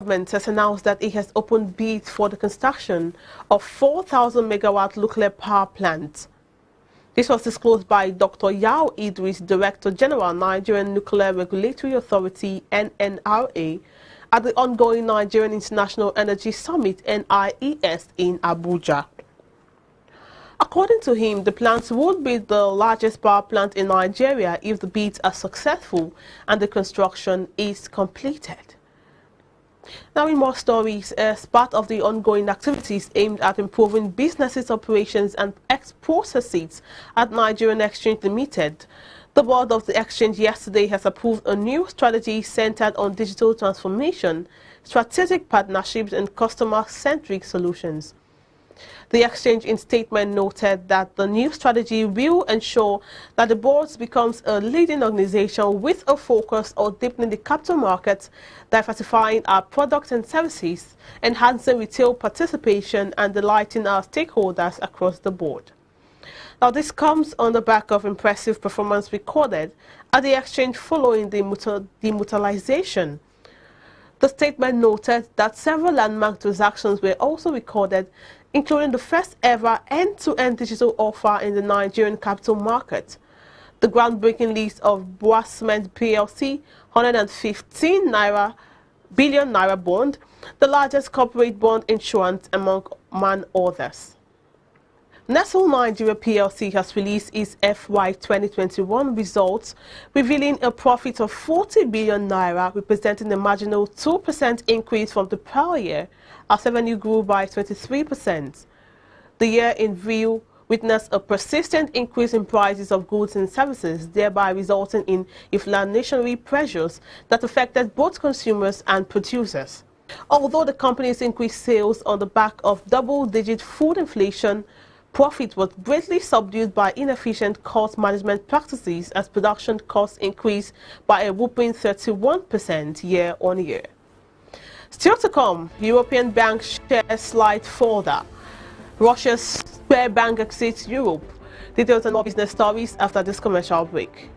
Government has announced that it has opened bids for the construction of 4,000 megawatt nuclear power plant. This was disclosed by Dr. Yao Idris, Director General, Nigerian Nuclear Regulatory Authority (NNRA), at the ongoing Nigerian International Energy Summit (NIES) in Abuja. According to him, the plant would be the largest power plant in Nigeria if the bids are successful and the construction is completed. Now, in more stories, as part of the ongoing activities aimed at improving businesses' operations and processes at Nigerian Exchange Limited, the board of the exchange yesterday has approved a new strategy centered on digital transformation, strategic partnerships, and customer-centric solutions. The exchange in statement noted that the new strategy will ensure that the board becomes a leading organization with a focus on deepening the capital markets, diversifying our products and services, enhancing retail participation, and delighting our stakeholders across the board. Now, this comes on the back of impressive performance recorded at the exchange following the demutualization. The statement noted that several landmark transactions were also recorded, including the first ever end-to-end digital offer in the Nigerian capital market, the groundbreaking list of Boa Cement PLC 115 billion naira bond, the largest corporate bond issuance among others. Nestle Nigeria PLC has released its FY 2021 results, revealing a profit of 40 billion naira, representing a marginal 2% increase from the prior year, as revenue grew by 23%. The year in review witnessed a persistent increase in prices of goods and services, thereby resulting in inflationary pressures that affected both consumers and producers. Although the companies increased sales on the back of double-digit food inflation, profit was greatly subdued by inefficient cost management practices as production costs increased by a whopping 31% year-on-year. Still to come, European bank shares slide further. Russia's Sberbank exits Europe. Details and more business stories after this commercial break.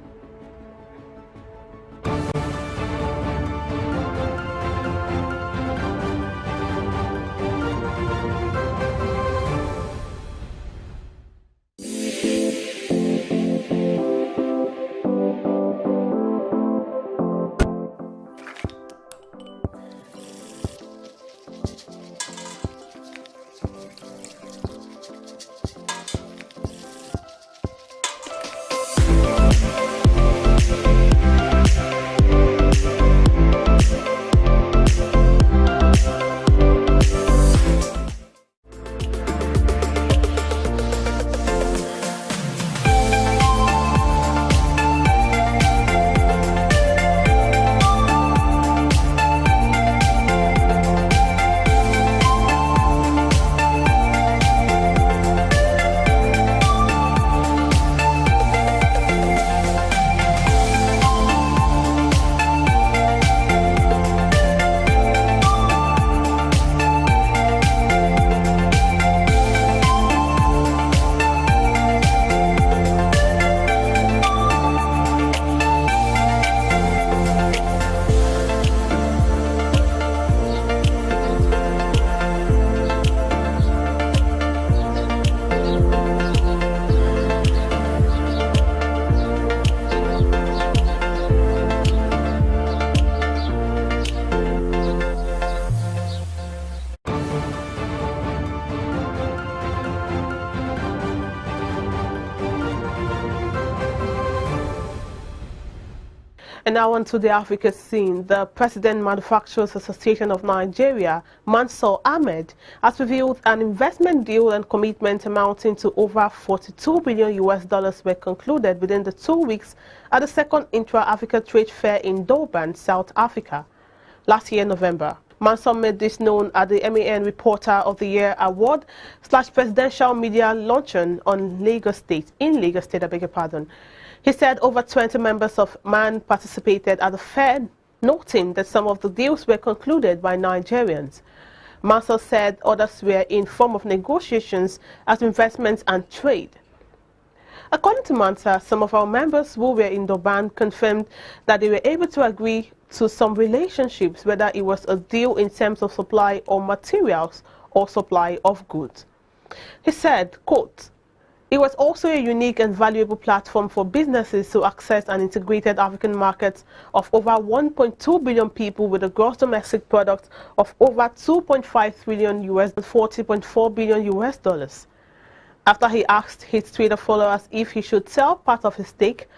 And now on to the Africa scene. The President Manufacturers Association of Nigeria, Mansour Ahmed, has revealed an investment deal and commitment amounting to over $42 billion were concluded within the 2 weeks at the second Intra-Africa Trade Fair in Durban, South Africa, last year, November. Mansour made this known at the MAN Reporter of the Year Award / Presidential Media Luncheon in Lagos State, I beg your pardon. He said over 20 members of MAN participated at the fair, noting that some of the deals were concluded by Nigerians. Mansour said others were in form of negotiations as investments and trade. According to Mansour, some of our members who were in Durban confirmed that they were able to agree to some relationships, whether it was a deal in terms of supply of materials or supply of goods. He said, quote, "It was also a unique and valuable platform for businesses to access an integrated African market of over 1.2 billion people with a gross domestic product of over 2.5 trillion US, $40.4 billion US dollars." After he asked his Twitter followers if he should sell part of his stake,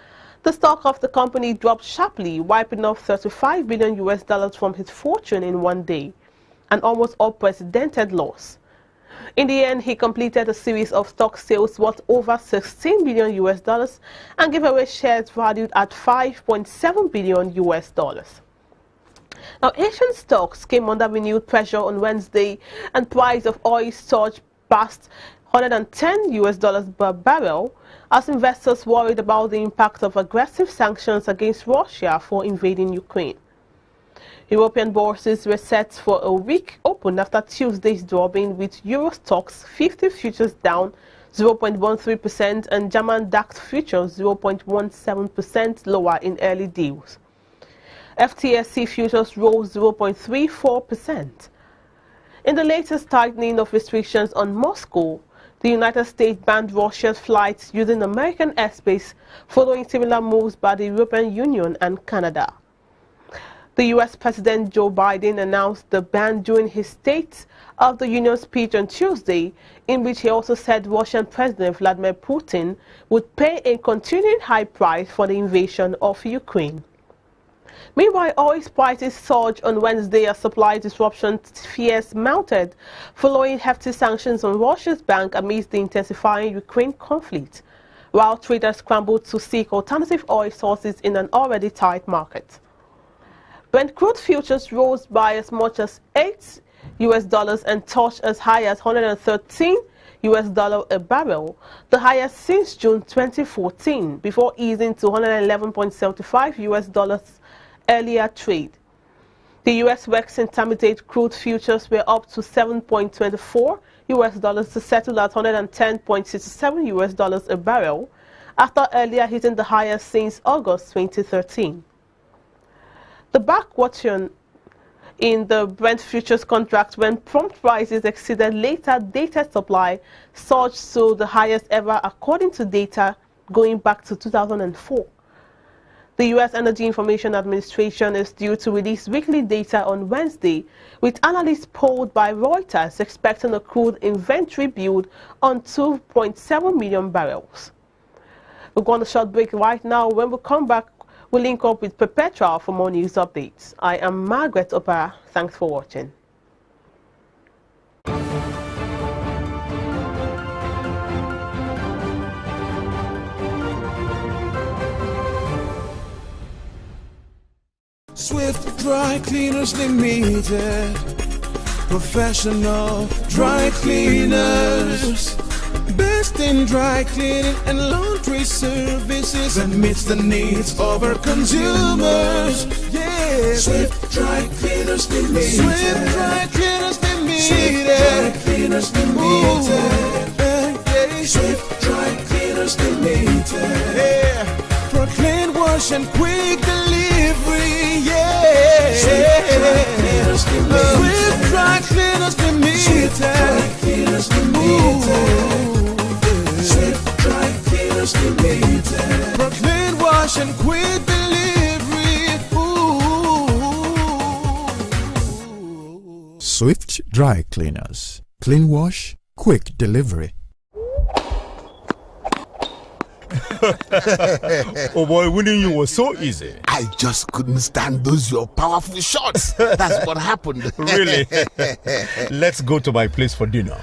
the stock of the company dropped sharply, wiping off 35 billion US dollars from his fortune in one day, an almost unprecedented loss. In the end, he completed a series of stock sales worth over 16 billion US dollars and gave away shares valued at 5.7 billion US dollars. Now, Asian stocks came under renewed pressure on Wednesday, and price of oil surged past 110 US dollars per barrel as investors worried about the impact of aggressive sanctions against Russia for invading Ukraine. European bourses were set for a weak open after Tuesday's drawing, with Euro Stoxx 50 futures down 0.13% and German DAX futures 0.17% lower in early deals. FTSE futures rose 0.34%. In the latest tightening of restrictions on Moscow, the United States banned Russia's flights using American airspace, following similar moves by the European Union and Canada. The U.S. President Joe Biden announced the ban during his State of the Union speech on Tuesday, in which he also said Russian President Vladimir Putin would pay a continuing high price for the invasion of Ukraine. Meanwhile, oil prices surged on Wednesday as supply disruption fears mounted following hefty sanctions on Russia's bank amidst the intensifying Ukraine conflict, while traders scrambled to seek alternative oil sources in an already tight market. Brent crude futures rose by as much as $8 US dollars and touched as high as 113 US dollar a barrel, the highest since June 2014, before easing to 111.75 US dollars earlier trade. The US West Intermediate crude futures were up to 7.24 US dollars to settle at 110.67 US dollars a barrel, after earlier hitting the highest since August 2013. The backwatering in the Brent futures contract, when prompt prices exceeded later dated supply, surged to the highest ever according to data going back to 2004. The U.S. Energy Information Administration is due to release weekly data on Wednesday, with analysts polled by Reuters expecting a crude inventory build on 2.7 million barrels. We're going on a short break right now. When we come back, we'll link up with Perpetual for more news updates. I am Margaret Opera. Thanks for watching. Swift Dry Cleaners Limited, professional dry cleaners, best in dry cleaning and laundry services, and meets the needs of our consumers. Yeah, Swift Dry Cleaners Limited. Swift Dry Cleaners Limited. Swift Dry Cleaners Limited. Yeah. Swift Dry Cleaners Limited. Yeah, for clean wash and quick delivery. Yeah, Swift Dry Cleaners Limited. Swift Dry Cleaners Limited. Swift Dry Cleaners Limited. Swift Dry Cleaners Limited. For clean wash and quick delivery. Ooh. Swift Dry Cleaners. Clean wash, quick delivery. Oh boy, winning you was so easy. I just couldn't stand those your powerful shots. That's what happened. Really? Let's go to my place for dinner.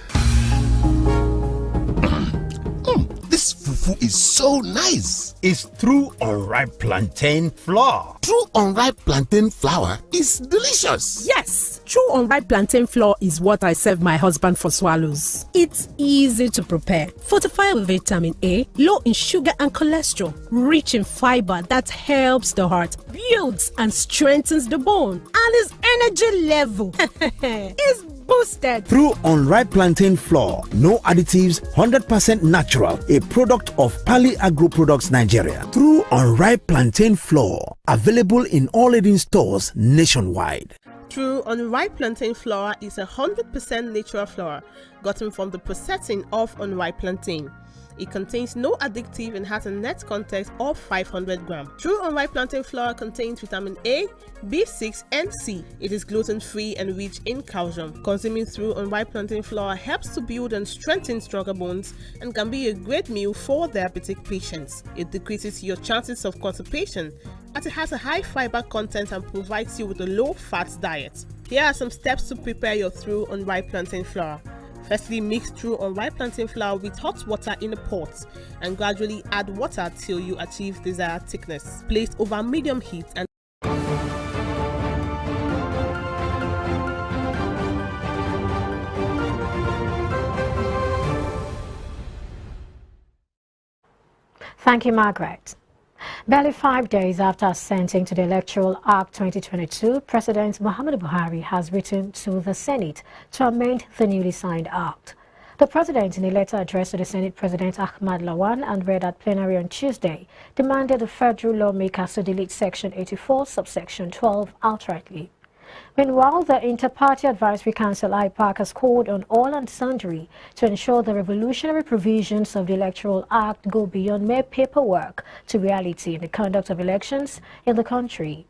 This fufu is so nice. It's through unripe plantain flour. True unripe plantain flour is delicious. Yes, true unripe plantain flour is what I serve my husband for swallows. It's easy to prepare, fortified with vitamin A, low in sugar and cholesterol, rich in fiber that helps the heart, builds and strengthens the bone, and his energy level is boosted. Through unripe plantain flour, no additives, 100% natural, a product of Pali Agro Products Nigeria. Through unripe plantain flour, available in all leading stores nationwide. True unripe plantain flour is 100% natural flour gotten from the processing of unripe plantain. It contains no addictive and has a net content of 500 grams. True unripe plantain flour contains vitamin A, B6 and C. It is gluten-free and rich in calcium. Consuming true unripe plantain flour helps to build and strengthen stronger bones and can be a great meal for diabetic patients. It decreases your chances of constipation as it has a high fiber content and provides you with a low-fat diet. Here are some steps to prepare your true unripe plantain flour. Firstly, mix true unripe plantain flour with hot water in a pot and gradually add water till you achieve desired thickness. Place over medium heat and Thank you, Margaret. Barely 5 days after assenting to the Electoral Act 2022, President Muhammadu Buhari has written to the Senate to amend the newly signed act. The President, in a letter addressed to the Senate President Ahmad Lawan and read at plenary on Tuesday, demanded the federal lawmakers to delete Section 84, subsection 12 outrightly. Meanwhile, the Inter-Party Advisory Council IPAC has called on all and sundry to ensure the revolutionary provisions of the Electoral Act go beyond mere paperwork to reality in the conduct of elections in the country.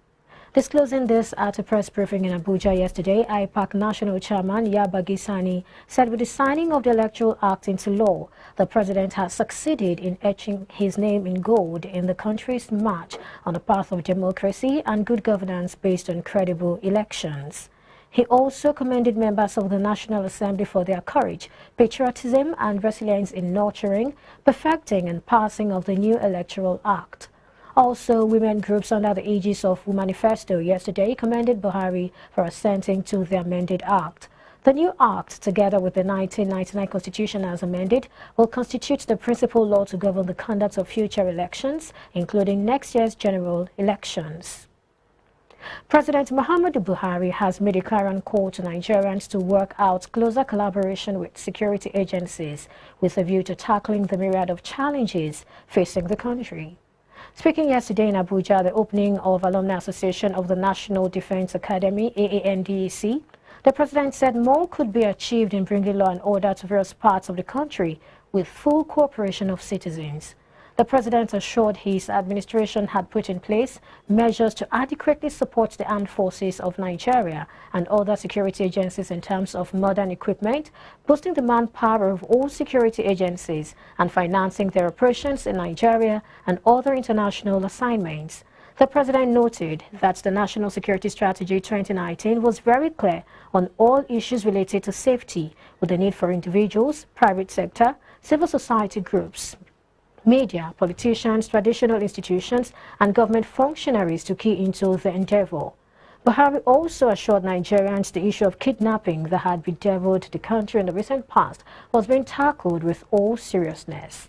Disclosing this at a press briefing in Abuja yesterday, IPAC National Chairman Yabagi Sani said with the signing of the Electoral Act into law, the President has succeeded in etching his name in gold in the country's march on the path of democracy and good governance based on credible elections. He also commended members of the National Assembly for their courage, patriotism and resilience in nurturing, perfecting and passing of the new Electoral Act. Also, women groups under the aegis of Womanifesto yesterday commended Buhari for assenting to the amended act. The new act, together with the 1999 Constitution as amended, will constitute the principal law to govern the conduct of future elections, including next year's general elections. President Muhammadu Buhari has made a clarion call to Nigerians to work out closer collaboration with security agencies with a view to tackling the myriad of challenges facing the country. Speaking yesterday in Abuja, the opening of Alumni Association of the National Defense Academy, AANDAC, the President said more could be achieved in bringing law and order to various parts of the country with full cooperation of citizens. The President assured his administration had put in place measures to adequately support the armed forces of Nigeria and other security agencies in terms of modern equipment, boosting the manpower of all security agencies and financing their operations in Nigeria and other international assignments. The President noted that the National Security Strategy 2019 was very clear on all issues related to safety, with the need for individuals, private sector, civil society groups, media, politicians, traditional institutions, and government functionaries to key into the endeavor. Buhari also assured Nigerians the issue of kidnapping that had bedeviled the country in the recent past was being tackled with all seriousness.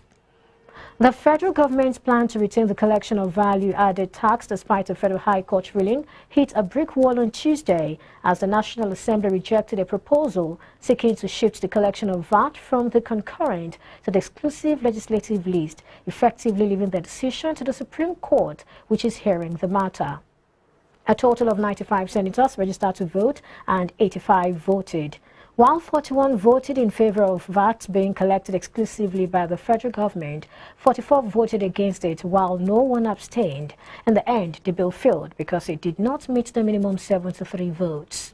The federal government's plan to retain the collection of value-added tax despite a federal high court ruling hit a brick wall on Tuesday as the National Assembly rejected a proposal seeking to shift the collection of VAT from the concurrent to the exclusive legislative list, effectively leaving the decision to the Supreme Court, which is hearing the matter. A total of 95 senators registered to vote and 85 voted. While 41 voted in favor of VAT being collected exclusively by the federal government, 44 voted against it while no one abstained. In the end, the bill failed because it did not meet the minimum 73 votes.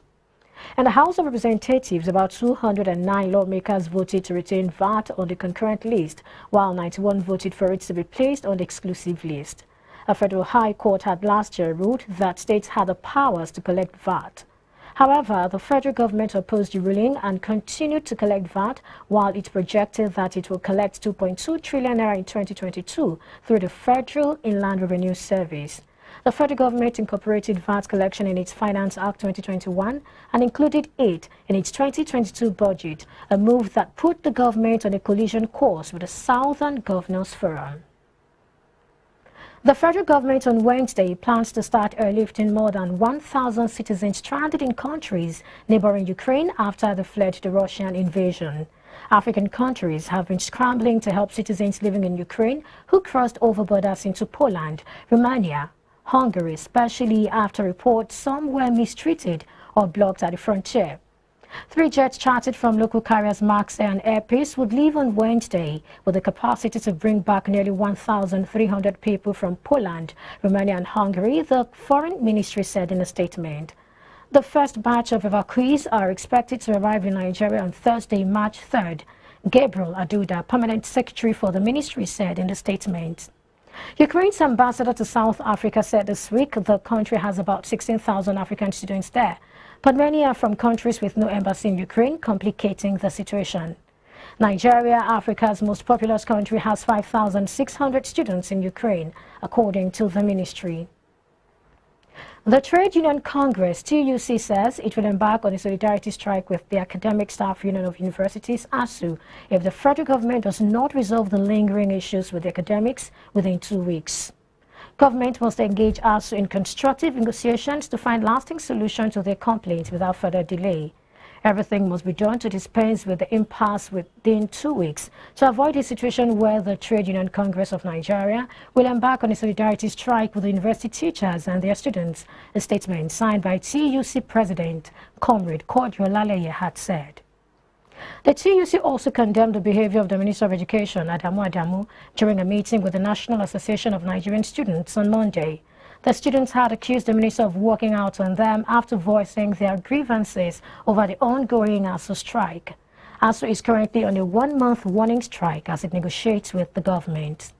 In the House of Representatives, about 209 lawmakers voted to retain VAT on the concurrent list, while 91 voted for it to be placed on the exclusive list. A federal high court had last year ruled that states had the powers to collect VAT. However, the federal government opposed the ruling and continued to collect VAT, while it projected that it will collect 2.2 trillion naira in 2022 through the Federal Inland Revenue Service. The federal government incorporated VAT collection in its Finance Act 2021 and included it in its 2022 budget, a move that put the government on a collision course with the Southern Governors Forum. The federal government on Wednesday plans to start airlifting more than 1,000 citizens stranded in countries neighboring Ukraine after they fled the Russian invasion. African countries have been scrambling to help citizens living in Ukraine who crossed over borders into Poland, Romania, Hungary, especially after reports some were mistreated or blocked at the frontier. 3 jets chartered from local carriers Max Air and Air Peace would leave on Wednesday with the capacity to bring back nearly 1,300 people from Poland, Romania and Hungary, the Foreign Ministry said in a statement. The first batch of evacuees are expected to arrive in Nigeria on Thursday, March 3rd. Gabriel Aduda, permanent secretary for the ministry, said in the statement. Ukraine's ambassador to South Africa said this week the country has about 16,000 African students there, but many are from countries with no embassy in Ukraine, complicating the situation. Nigeria, Africa's most populous country, has 5,600 students in Ukraine, according to the ministry. The Trade Union Congress, TUC, says it will embark on a solidarity strike with the Academic Staff Union of Universities, ASU, if the federal government does not resolve the lingering issues with the academics within 2 weeks. Government must engage ASU in constructive negotiations to find lasting solutions to their complaints without further delay. Everything must be done to dispense with the impasse within 2 weeks to avoid a situation where the Trade Union Congress of Nigeria will embark on a solidarity strike with the university teachers and their students, a statement signed by TUC President Comrade Kojo Laleye had said. The TUC also condemned the behavior of the Minister of Education, Adamu Adamu, during a meeting with the National Association of Nigerian Students on Monday. The students had accused the minister of walking out on them after voicing their grievances over the ongoing ASU strike. ASU is currently on a 1-month warning strike as it negotiates with the government.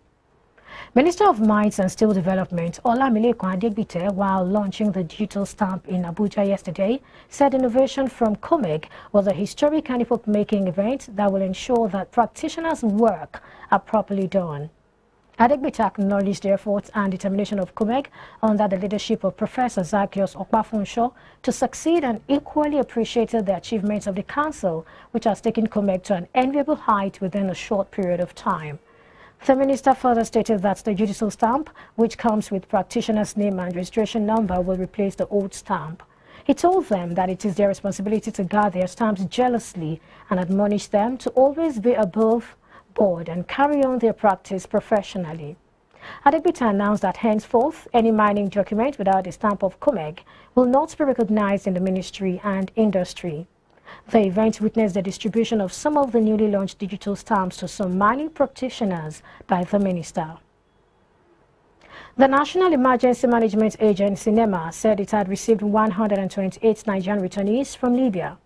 Minister of Mines and Steel Development Olamileko Adegbite, while launching the digital stamp in Abuja yesterday, said innovation from COMEG was a historic and epoch-making event that will ensure that practitioners' work are properly done. Adegbite acknowledged the efforts and determination of COMEG under the leadership of Professor Zacchaeus Okpafunsho to succeed and equally appreciated the achievements of the Council, which has taken COMEG to an enviable height within a short period of time. The minister further stated that the digital stamp, which comes with practitioner's name and registration number, will replace the old stamp. He told them that it is their responsibility to guard their stamps jealously and admonished them to always be above board and carry on their practice professionally. Adegbite announced that henceforth, any mining document without a stamp of COMEG will not be recognized in the ministry and industry. The event witnessed the distribution of some of the newly launched digital stamps to some mining practitioners by the minister. The National Emergency Management Agency, NEMA, said it had received 128 Nigerian returnees from Libya.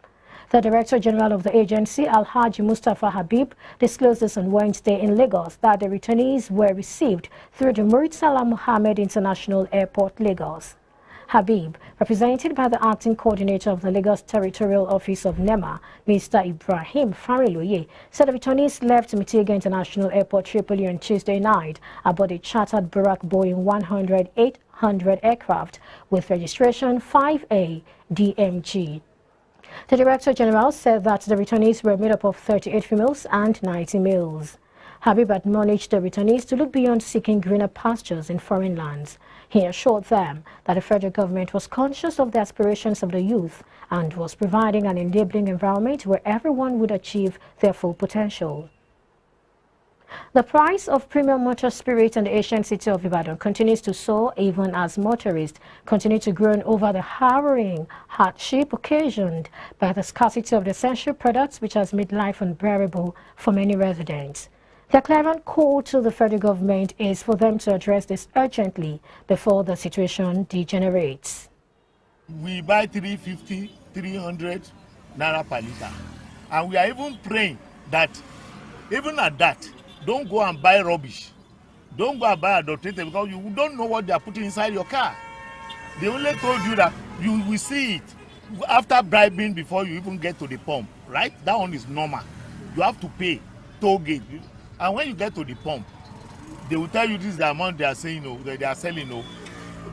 The Director General of the agency, Alhaji Mustafa Habib, disclosed this on Wednesday in Lagos that the returnees were received through the Murtala Mohammed International Airport, Lagos. Habib, represented by the acting coordinator of the Lagos Territorial Office of NEMA, Mr. Ibrahim Fariloye, said the returnees left Mitiga International Airport, Tripoli on Tuesday night aboard a chartered Barak Boeing 100-800 aircraft with registration 5A DMG. The Director General said that the returnees were made up of 38 females and 90 males. Habib admonished the returnees to look beyond seeking greener pastures in foreign lands. He assured them that the federal government was conscious of the aspirations of the youth and was providing an enabling environment where everyone would achieve their full potential. The price of premium motor spirit in the ancient city of Ibadan continues to soar even as motorists continue to groan over the harrowing hardship occasioned by the scarcity of the essential products, which has made life unbearable for many residents. The clarion call to the federal government is for them to address this urgently before the situation degenerates. We buy 350, 300 naira per liter, and we are even praying that even at that, don't go and buy rubbish. Don't go and buy adulterated because you don't know what they are putting inside your car. They only told you that you will see it after bribing before you even get to the pump, right? That one is normal. You have to pay toll gate. And when you get to the pump, they will tell you this is the amount they are saying, that they are selling.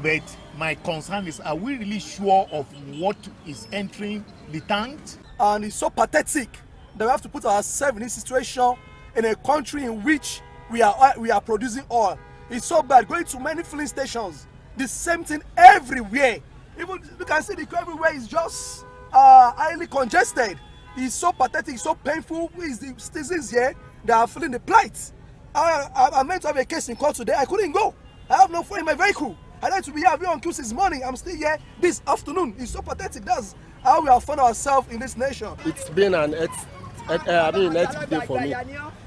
But my concern is, are we really sure of what is entering the tank? And it's so pathetic that we have to put ourselves in this situation in a country in which we are producing oil. It's so bad. Going to many filling stations, the same thing everywhere. Even you can see the queue everywhere is just highly congested. It's so pathetic, so painful. Who is the citizens here that are feeling the plight? I meant to have a case in court today. I couldn't go. I have no phone in my vehicle. I had to be here on queue since morning. I'm still here this afternoon. It's so pathetic. That's how we have found ourselves in this nation. It's been an earth day for me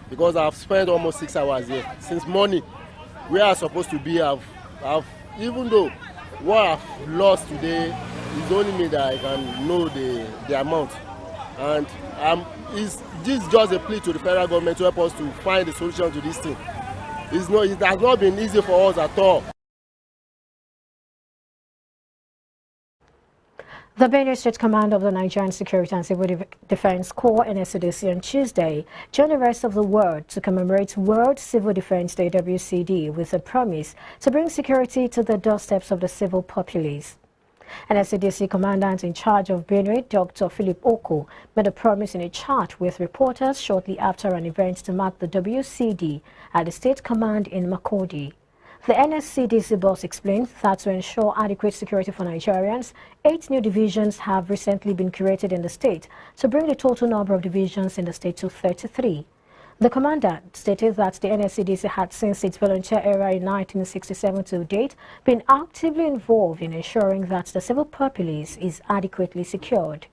because I've spent almost 6 hours here since morning. Where I'm supposed to be, I've even though what I've lost today is only me that I can know the amount, and this is just a plea to the federal government to help us to find a solution to this thing. It has not been easy for us at all. The Benue State Commander of the Nigerian Security and Civil Defense Corps (NSCDC) on Tuesday joined the rest of the world to commemorate World Civil Defense Day (WCD) with a promise to bring security to the doorsteps of the civil populace. NSCDC Commandant in charge of Benue, Dr. Philip Oko, made a promise in a chat with reporters shortly after an event to mark the WCD at the State Command in Makurdi. The NSCDC boss explained that to ensure adequate security for Nigerians, 8 new divisions have recently been created in the state to bring the total number of divisions in the state to 33. The commandant stated that the NSCDC had since its volunteer era in 1967 to date been actively involved in ensuring that the civil populace is adequately secured.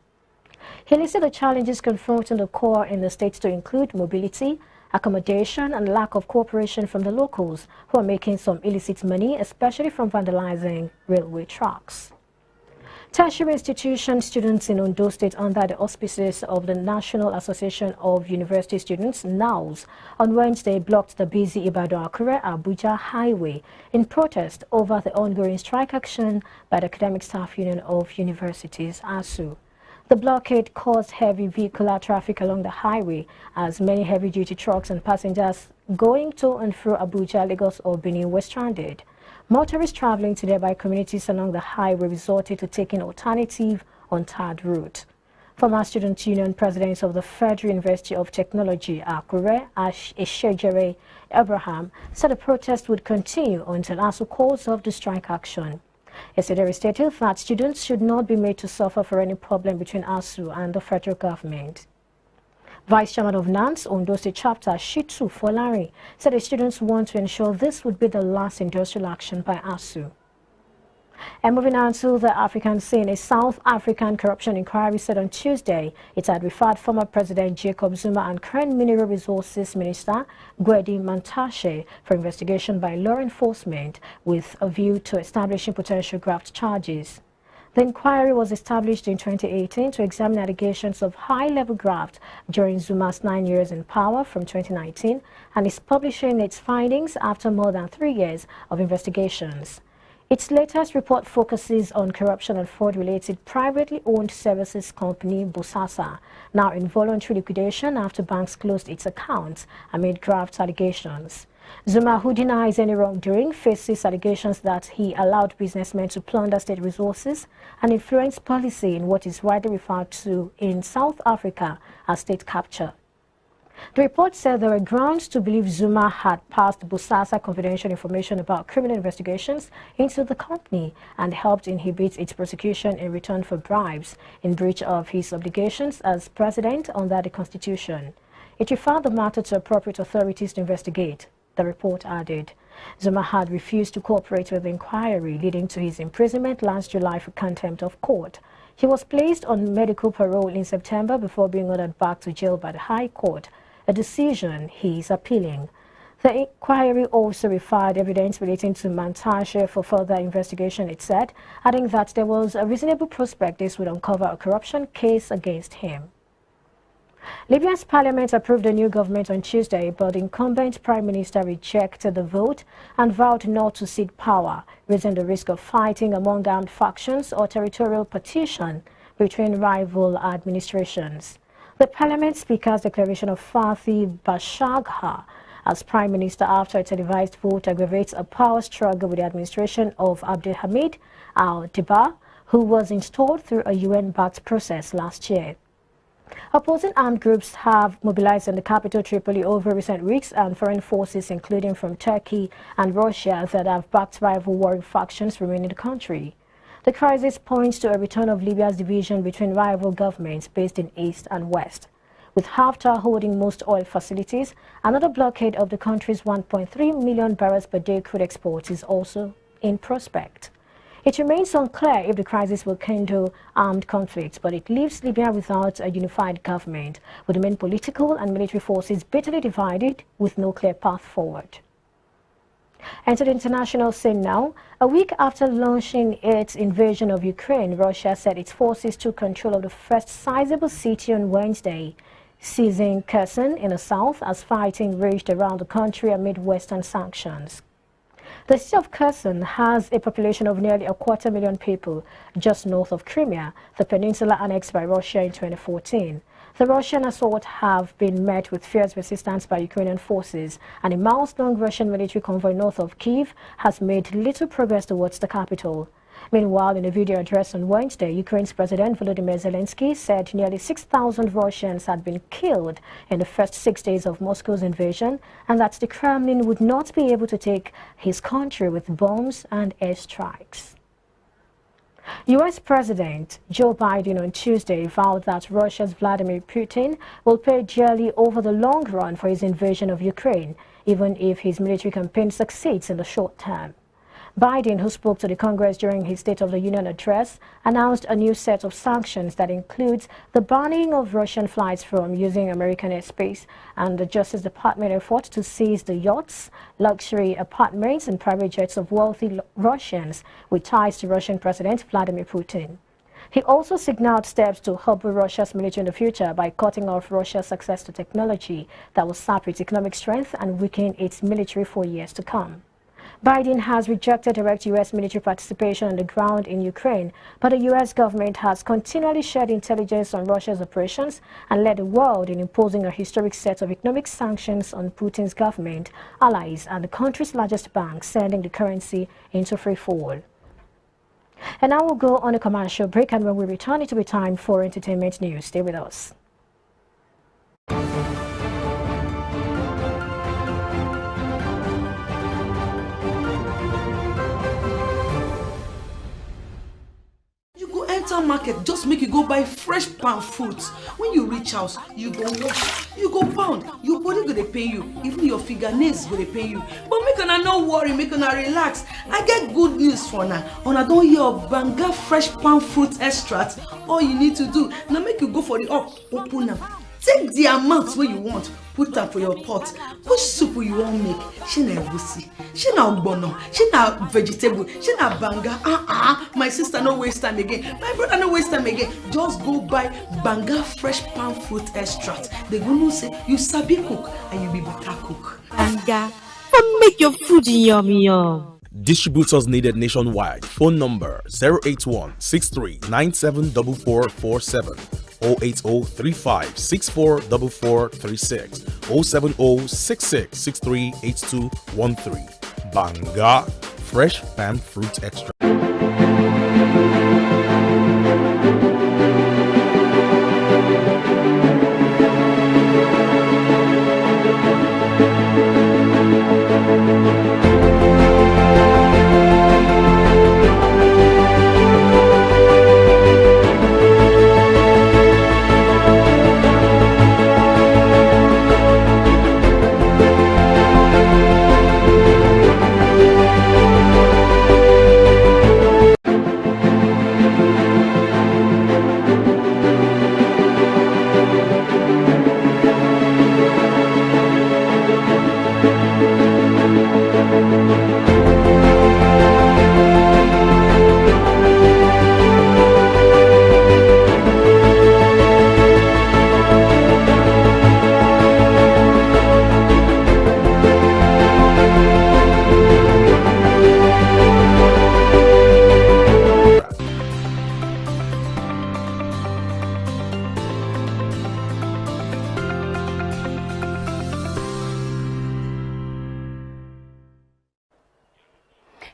He listed the challenges confronting the Corps in the state to include mobility, accommodation and lack of cooperation from the locals who are making some illicit money, especially from vandalizing railway tracks. Tertiary institution students in Ondo State under the auspices of the National Association of University Students, NAUS, on Wednesday blocked the busy Ibadan-Akure-Abuja highway in protest over the ongoing strike action by the Academic Staff Union of Universities, ASU. The blockade caused heavy vehicular traffic along the highway as many heavy-duty trucks and passengers going to and through Abuja, Lagos or Benin were stranded. Motorists traveling to nearby communities along the highway resorted to taking alternative untarred route. Former Student Union President of the Federal University of Technology, Akure, Ishejere Abraham, said the protest would continue until ASU calls off the strike action. Yesterday stated that students should not be made to suffer for any problem between ASU and the federal government. Vice Chairman of NANS, Ondo State Chapter, Shitu Folari, said the students want to ensure this would be the last industrial action by ASU. And moving on to the African scene, a South African corruption inquiry said on Tuesday it had referred former President Jacob Zuma and current Mineral Resources Minister Gwede Mantashe for investigation by law enforcement with a view to establishing potential graft charges. The inquiry was established in 2018 to examine allegations of high-level graft during Zuma's 9 years in power from 2019 and is publishing its findings after more than 3 years of investigations. Its latest report focuses on corruption and fraud-related privately owned services company Bosasa, now in voluntary liquidation after banks closed its accounts amid graft allegations. Zuma, who denies any wrongdoing, faces allegations that he allowed businessmen to plunder state resources and influence policy in what is widely referred to in South Africa as state capture. The report said there were grounds to believe Zuma had passed Bosasa confidential information about criminal investigations into the company and helped inhibit its prosecution in return for bribes in breach of his obligations as president under the Constitution. It referred the matter to appropriate authorities to investigate, the report added. Zuma had refused to cooperate with the inquiry, leading to his imprisonment last July for contempt of court. He was placed on medical parole in September before being ordered back to jail by the High Court, a decision he is appealing. The inquiry also referred evidence relating to Mantashe for further investigation, it said, adding that there was a reasonable prospect this would uncover a corruption case against him. Libya's parliament approved a new government on Tuesday, but the incumbent prime minister rejected the vote and vowed not to cede power, raising the risk of fighting among armed factions or territorial partition between rival administrations. The parliament speaker's declaration of Fathi Bashagha as prime minister after a televised vote aggravates a power struggle with the administration of Abdelhamid al-Dibba, who was installed through a UN-backed process last year. Opposing armed groups have mobilized in the capital Tripoli over recent weeks, and foreign forces, including from Turkey and Russia, that have backed rival warring factions remain in the country. The crisis points to a return of Libya's division between rival governments based in East and West. With Haftar holding most oil facilities, another blockade of the country's 1.3 million barrels per day crude exports is also in prospect. It remains unclear if the crisis will kindle armed conflicts, but it leaves Libya without a unified government, with the main political and military forces bitterly divided with no clear path forward. And to the international scene now, a week after launching its invasion of Ukraine, Russia said its forces took control of the first sizable city on Wednesday, seizing Kherson in the south as fighting raged around the country amid Western sanctions. The city of Kherson has a population of nearly 250,000 people, just north of Crimea, the peninsula annexed by Russia in 2014. The Russian assault have been met with fierce resistance by Ukrainian forces, and a miles-long Russian military convoy north of Kyiv has made little progress towards the capital. Meanwhile, in a video address on Wednesday, Ukraine's President Volodymyr Zelensky said nearly 6,000 Russians had been killed in the first 6 days of Moscow's invasion, and that the Kremlin would not be able to take his country with bombs and airstrikes. U.S. President Joe Biden on Tuesday vowed that Russia's Vladimir Putin will pay dearly over the long run for his invasion of Ukraine, even if his military campaign succeeds in the short term. Biden, who spoke to the Congress during his State of the Union address, announced a new set of sanctions that includes the banning of Russian flights from using American airspace and the Justice Department effort to seize the yachts, luxury apartments and private jets of wealthy Russians with ties to Russian President Vladimir Putin. He also signaled steps to hobble Russia's military in the future by cutting off Russia's access to technology that will sap its economic strength and weaken its military for years to come. Biden has rejected direct U.S. military participation on the ground in Ukraine, but the U.S. government has continually shared intelligence on Russia's operations and led the world in imposing a historic set of economic sanctions on Putin's government, allies, and the country's largest bank, sending the currency into free fall. And now we'll go on a commercial break, and when we return, it will be time for entertainment news. Stay with us. Enter market just make you go buy fresh palm fruits. When you reach house, you go wash, you go pound, your body go dey pain you, even your fingernails go dey pain you. But make una no worry, make una relax. I get good news for una. Una don hear of Banga fresh palm fruit extract. All you need to do na make you go for the open am. Take the amount wey you want, put am for your pot. Which soup you wan make? Shey na egusi, shey na ogbono, shey na vegetable, shey na banga. My sister no waste time again, my brother no waste time again. Just go buy Banga fresh palm fruit extract. They go know say you sabi cook and you be better cook. Banga, make your food yummy yum. Distributors needed nationwide. Phone number 081-6397-4447, 080-3564-4436, 070-6663-8213. Banga Fresh Palm Fruit Extra.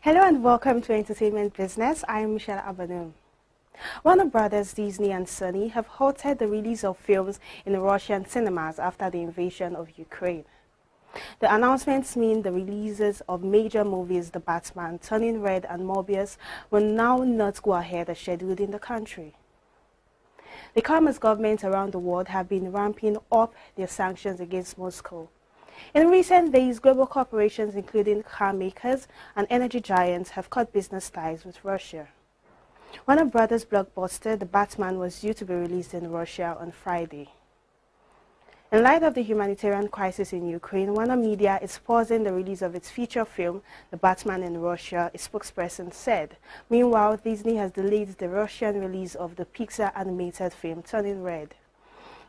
Hello and welcome to Entertainment Business. I'm Michelle Abanu. Warner Brothers, Disney and Sony have halted the release of films in Russian cinemas after the invasion of Ukraine. The announcements mean the releases of major movies The Batman, Turning Red and Morbius will now not go ahead as scheduled in the country. The communist governments around the world have been ramping up their sanctions against Moscow. In recent days, global corporations including car makers and energy giants have cut business ties with Russia. Warner Brothers' blockbuster The Batman was due to be released in Russia on Friday. In light of the humanitarian crisis in Ukraine, Warner Media is pausing the release of its feature film, The Batman in Russia, a spokesperson said. Meanwhile, Disney has delayed the Russian release of the Pixar animated film, Turning Red.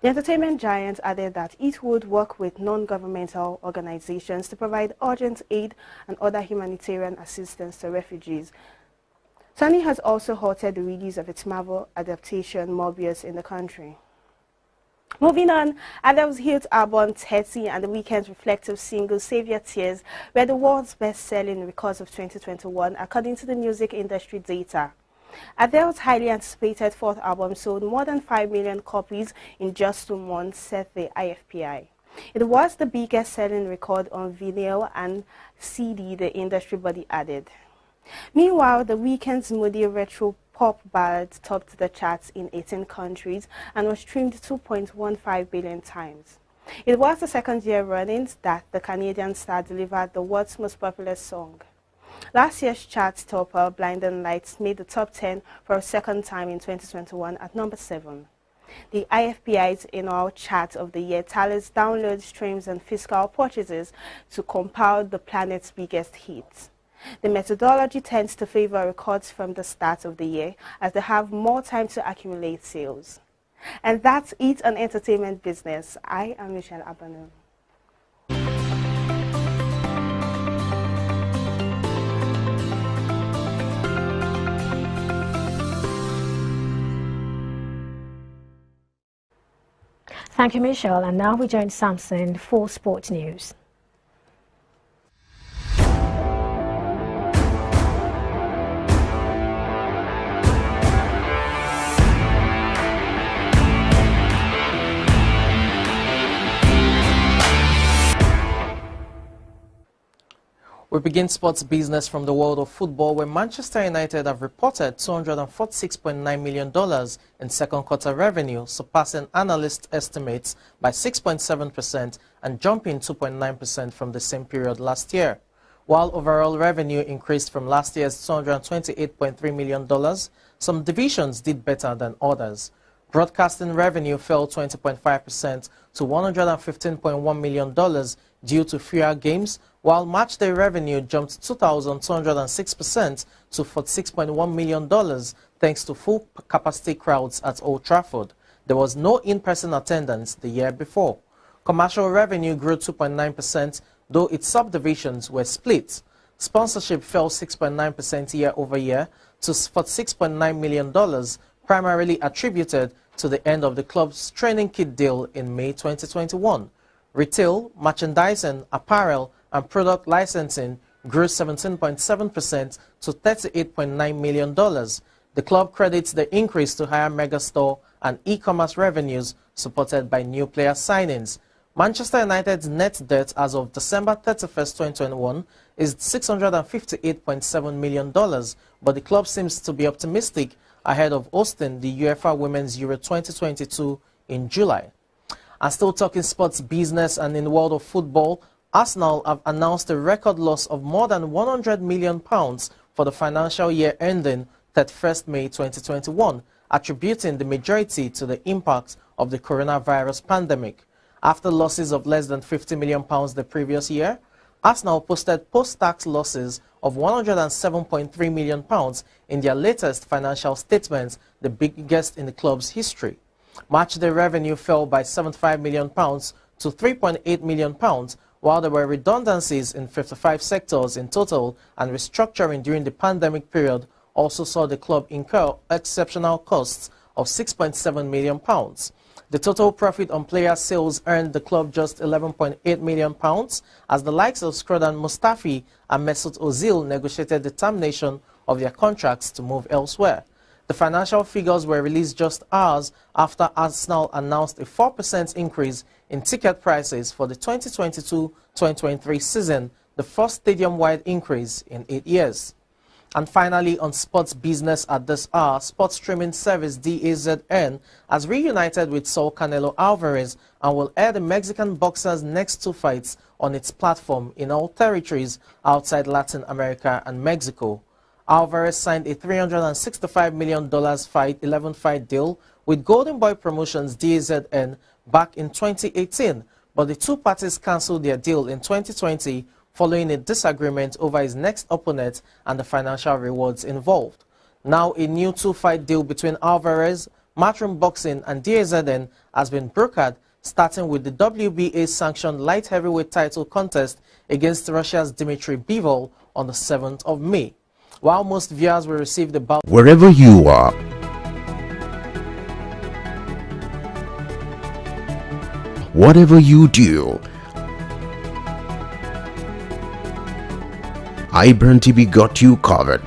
The entertainment giant added that it would work with non-governmental organizations to provide urgent aid and other humanitarian assistance to refugees. Sony has also halted the release of its Marvel adaptation, Morbius, in the country. Moving on, Adele's hit album 30 and The Weeknd's reflective single Save Your Tears were the world's best-selling records of 2021, according to the music industry data. Adele's highly anticipated fourth album sold more than 5 million copies in just 2 months, said the IFPI. It was the biggest selling record on vinyl and CD, the industry body added. Meanwhile, The Weeknd's moody retro pop ballad topped the charts in 18 countries and was streamed 2.15 billion times. It was the second year running that the Canadian star delivered the world's most popular song. Last year's chart topper, Blinding Lights, made the top 10 for a second time in 2021 at number 7. The IFPI's annual chart of the year tallies downloads, streams and physical purchases to compile the planet's biggest hits. The methodology tends to favor records from the start of the year, as they have more time to accumulate sales. And that's it on entertainment business. I am Michelle Abanu. Thank you, Michelle. And now we join Samson for sports news. We begin sports business from the world of football, where Manchester United have reported $246.9 million in second quarter revenue, surpassing analyst estimates by 6.7% and jumping 2.9% from the same period last year. While overall revenue increased from last year's $228.3 million, some divisions did better than others. Broadcasting revenue fell 20.5% to $115.1 million due to fewer games, while matchday revenue jumped 2,206% to $46.1 million thanks to full capacity crowds at Old Trafford. There was no in-person attendance the year before. Commercial revenue grew 2.9%, though its subdivisions were split. Sponsorship fell 6.9% year over year to $46.9 million, primarily attributed to the end of the club's training kit deal in May 2021. Retail, merchandising, apparel, and product licensing grew 17.7% to $38.9 million. The club credits the increase to higher megastore and e-commerce revenues supported by new player signings. Manchester United's net debt as of December 31st, 2021 is $658.7 million, but the club seems to be optimistic ahead of hosting the UEFA Women's Euro 2022 in July. And still talking sports business and in the world of football, Arsenal have announced a record loss of more than £100 million for the financial year ending 31st May 2021, attributing the majority to the impact of the coronavirus pandemic. After losses of less than £50 million the previous year, Arsenal posted post-tax losses of £107.3 million in their latest financial statement, the biggest in the club's history. Matchday revenue fell by £75 million to £3.8 million, while there were redundancies in 55 sectors in total, and restructuring during the pandemic period also saw the club incur exceptional costs of £6.7 million. The total profit on player sales earned the club just £11.8 million, as the likes of Shkodran Mustafi and Mesut Ozil negotiated the termination of their contracts to move elsewhere. The financial figures were released just hours after Arsenal announced a 4% increase in ticket prices for the 2022-2023 season, the first stadium-wide increase in 8 years. And finally, on sports business at this hour, sports streaming service DAZN has reunited with Saul Canelo Alvarez and will air the Mexican boxer's next 2 fights on its platform in all territories outside Latin America and Mexico. Alvarez signed a $365 million 11-fight deal with Golden Boy Promotions DAZN back in 2018, but the 2 parties cancelled their deal in 2020 following a disagreement over his next opponent and the financial rewards involved. Now a new 2-fight deal between Alvarez, Matchroom Boxing and DAZN has been brokered, starting with the WBA-sanctioned light heavyweight title contest against Russia's Dmitry Bivol on the 7th of May. While most viewers will receive the bout wherever you are, whatever you do, iBrandTV got you covered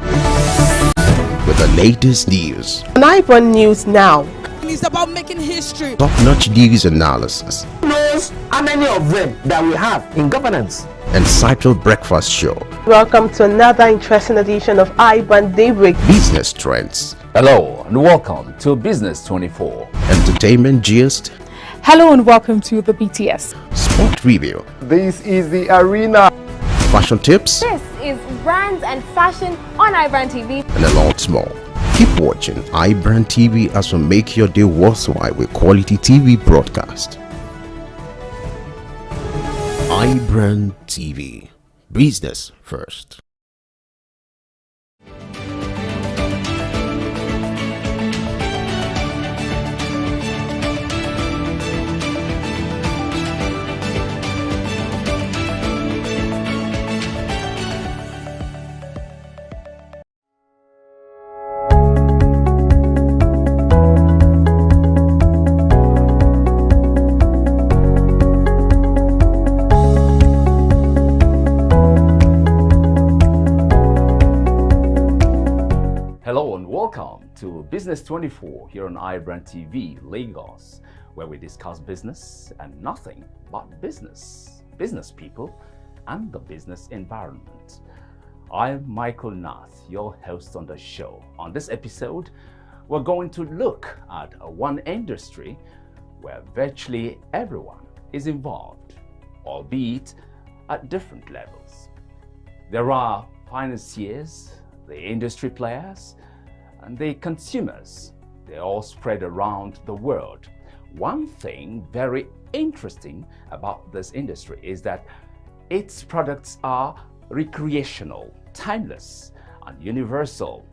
with the latest news. On iBrand News Now. It's about making history. Top-notch news analysis. Who knows how many of them that we have in governance? And Cycle Breakfast Show. Welcome to another interesting edition of iBrand Daybreak. Business trends. Hello and welcome to Business 24. Entertainment gist. Hello and welcome to the BTS. Sport review. This is the arena. Fashion tips. This is brands and fashion on iBrandTV. And a lot more. Keep watching iBrandTV as we make your day worthwhile with quality TV broadcast. iBrandTV. Business first. Welcome to Business 24 here on iBrandTV Lagos, where we discuss business and nothing but business, business people, and the business environment. I'm Michael Nath, your host on the show. On this episode, we're going to look at one industry where virtually everyone is involved, albeit at different levels. There are financiers, the industry players, and the consumers. They're all spread around the world. One thing very interesting about this industry is that its products are recreational, timeless, and universal.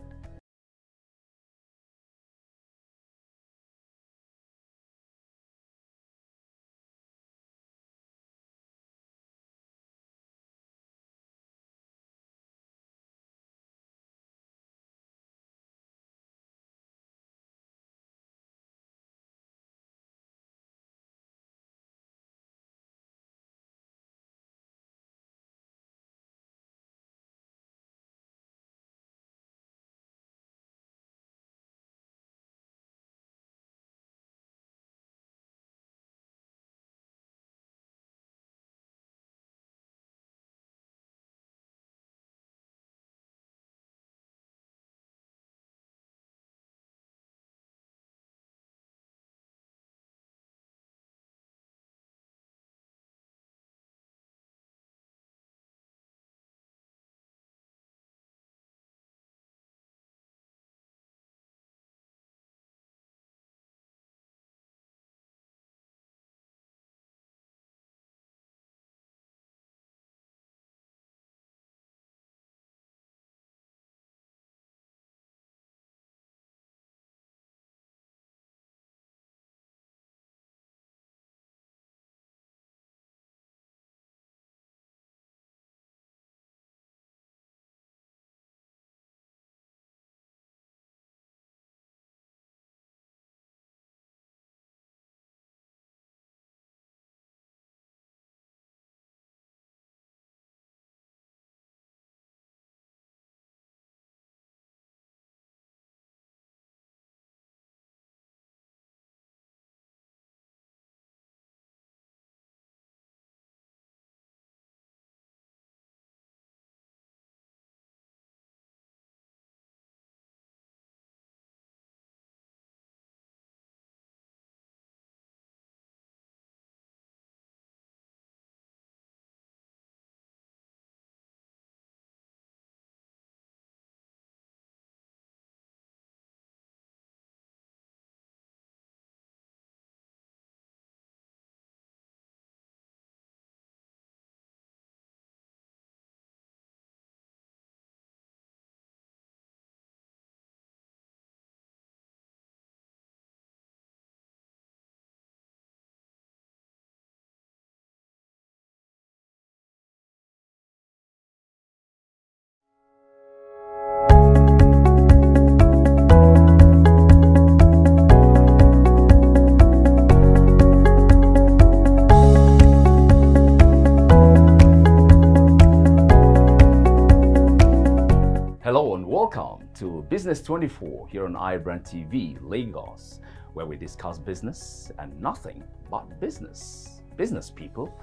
Welcome to Business 24 here on iBrandTV, Lagos, where we discuss business and nothing but business, business people,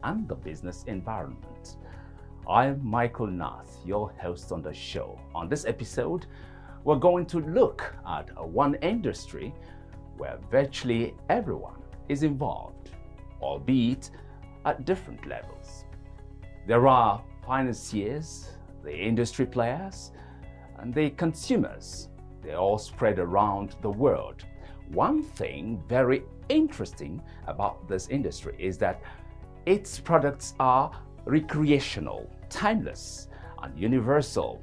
and the business environment. I'm Michael Nath, your host on the show. On this episode, we're going to look at one industry where virtually everyone is involved, albeit at different levels. There are financiers, the industry players, and the consumers. They're all spread around the world. One thing very interesting about this industry is that its products are recreational, timeless, and universal.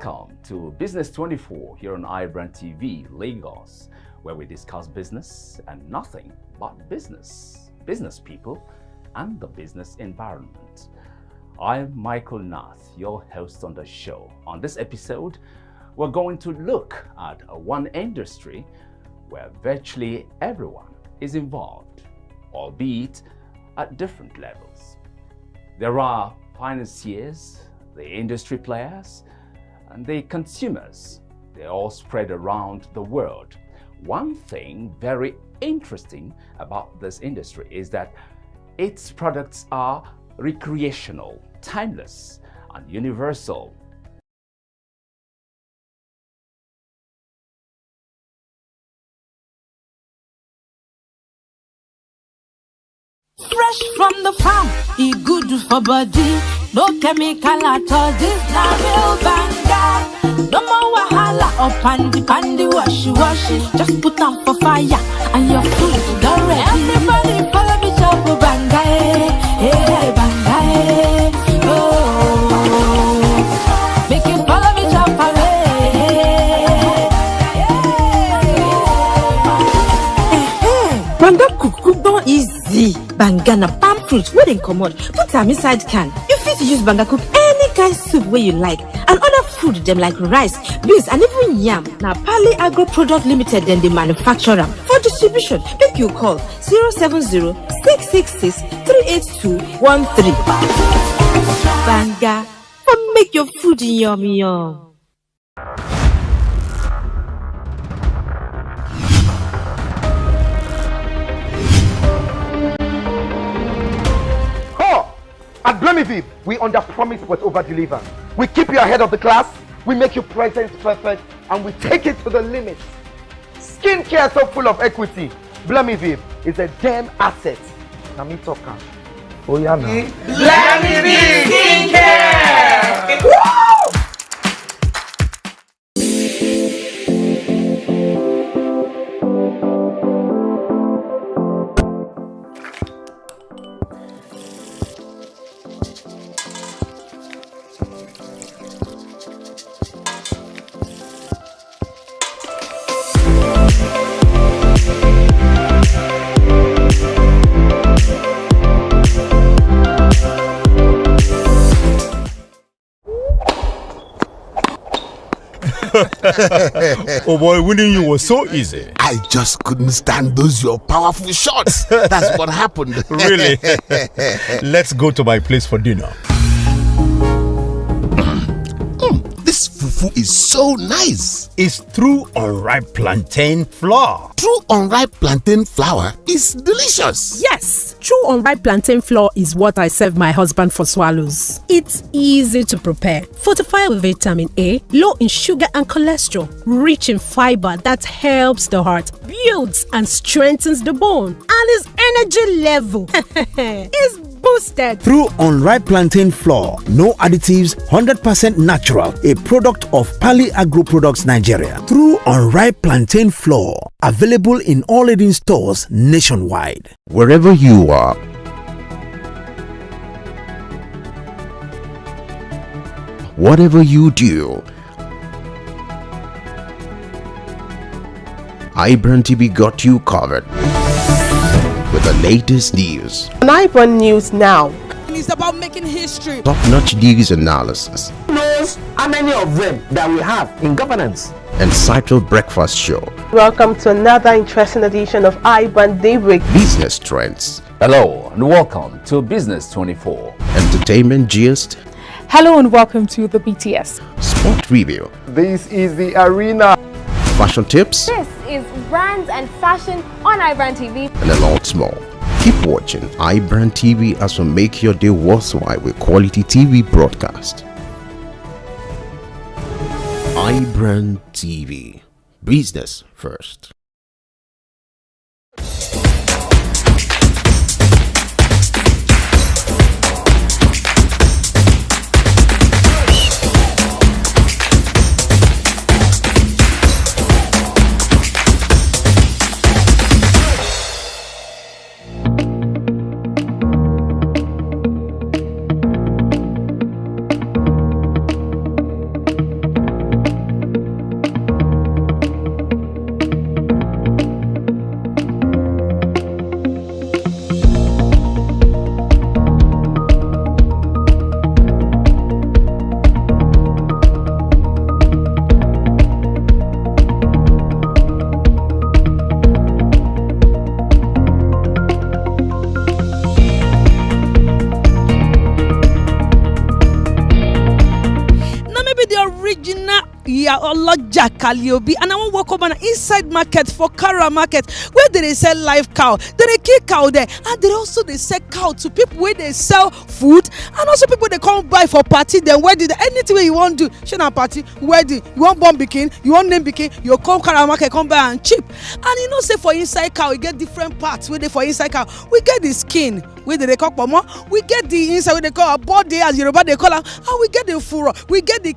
welcome to Business 24 here on iBrandTV, Lagos, where we discuss business and nothing but business, business people, and the business environment. I'm Michael Nath, your host on the show. On this episode, we're going to look at one industry where virtually everyone is involved, albeit at different levels. There are financiers, the industry players, and the consumers. They're all spread around the world. One thing very interesting about this industry is that its products are recreational, timeless, and universal. Fresh from the farm, it good for body. No chemical at all, this na real banga. No more wahala or pandy wash. Just put on for fire and your food is already. Everybody follow me chop banga, hey banga, oh. Make you follow me chop banga cook don easy. Banga na palm fruit wey dem comot, put am inside can. You fit use banga cook any kind soup wey you like, and other food dem like rice, beans, and even yam. Na Pali Agro Product Limited dem dey manufacture am. For distribution, make you call 070-666-38213. Banga, for make your food yummy. At Blamivib, we under-promise but over-deliver. We keep you ahead of the class, we make your presence perfect, and we take it to the limit. Skincare so full of equity. Blamivib is a damn asset. Now me talk. Oh yeah now. Blamivib Skincare! Woo! Oh boy, winning you was so easy. I just couldn't stand those your powerful shots. That's what happened. Really? Let's go to my place for dinner. This fufu is so nice. It's true unripe plantain flour. True unripe plantain flour is delicious. Yes, true unripe plantain flour is what I serve my husband for swallows. It's easy to prepare, fortified with vitamin A, low in sugar and cholesterol, rich in fiber that helps the heart, builds and strengthens the bone, and his energy level is boosted. Through unripe plantain flour, no additives, 100% natural, a product of Pali Agro Products Nigeria. Through unripe plantain flour, available in all leading stores nationwide. Wherever you are, whatever you do, iBrandTV got you covered with the latest news. On iBrand News Now. It's about making history. Top-notch news analysis. Knows how many of them that we have in governance. Insightful breakfast show. Welcome to another interesting edition of iBrand Daybreak. Business trends. Hello and welcome to Business 24. Entertainment gist. Hello and welcome to the BTS. Sport review. This is the arena. Fashion tips. This is brands and fashion on iBrandTV. And a lot more. Keep watching iBrandTV as we make your day worthwhile with quality TV broadcast. iBrandTV. Business first. are Oloja Kaliobi, and I want to walk over inside market for Kara market where they sell live cow. They kill cow there, and they also they sell cow to people where they sell food, and also people they come buy for party. Then wedding, anything you want to do, shena party, wedding, you want born bikini, you want name bikini, you come Kara market, come buy and cheap. And you know say for inside cow, we get different parts where they for inside cow. We get the skin where they call pomo, we get the inside where they call a body as Yoruba they call am, and we get the furo, we get the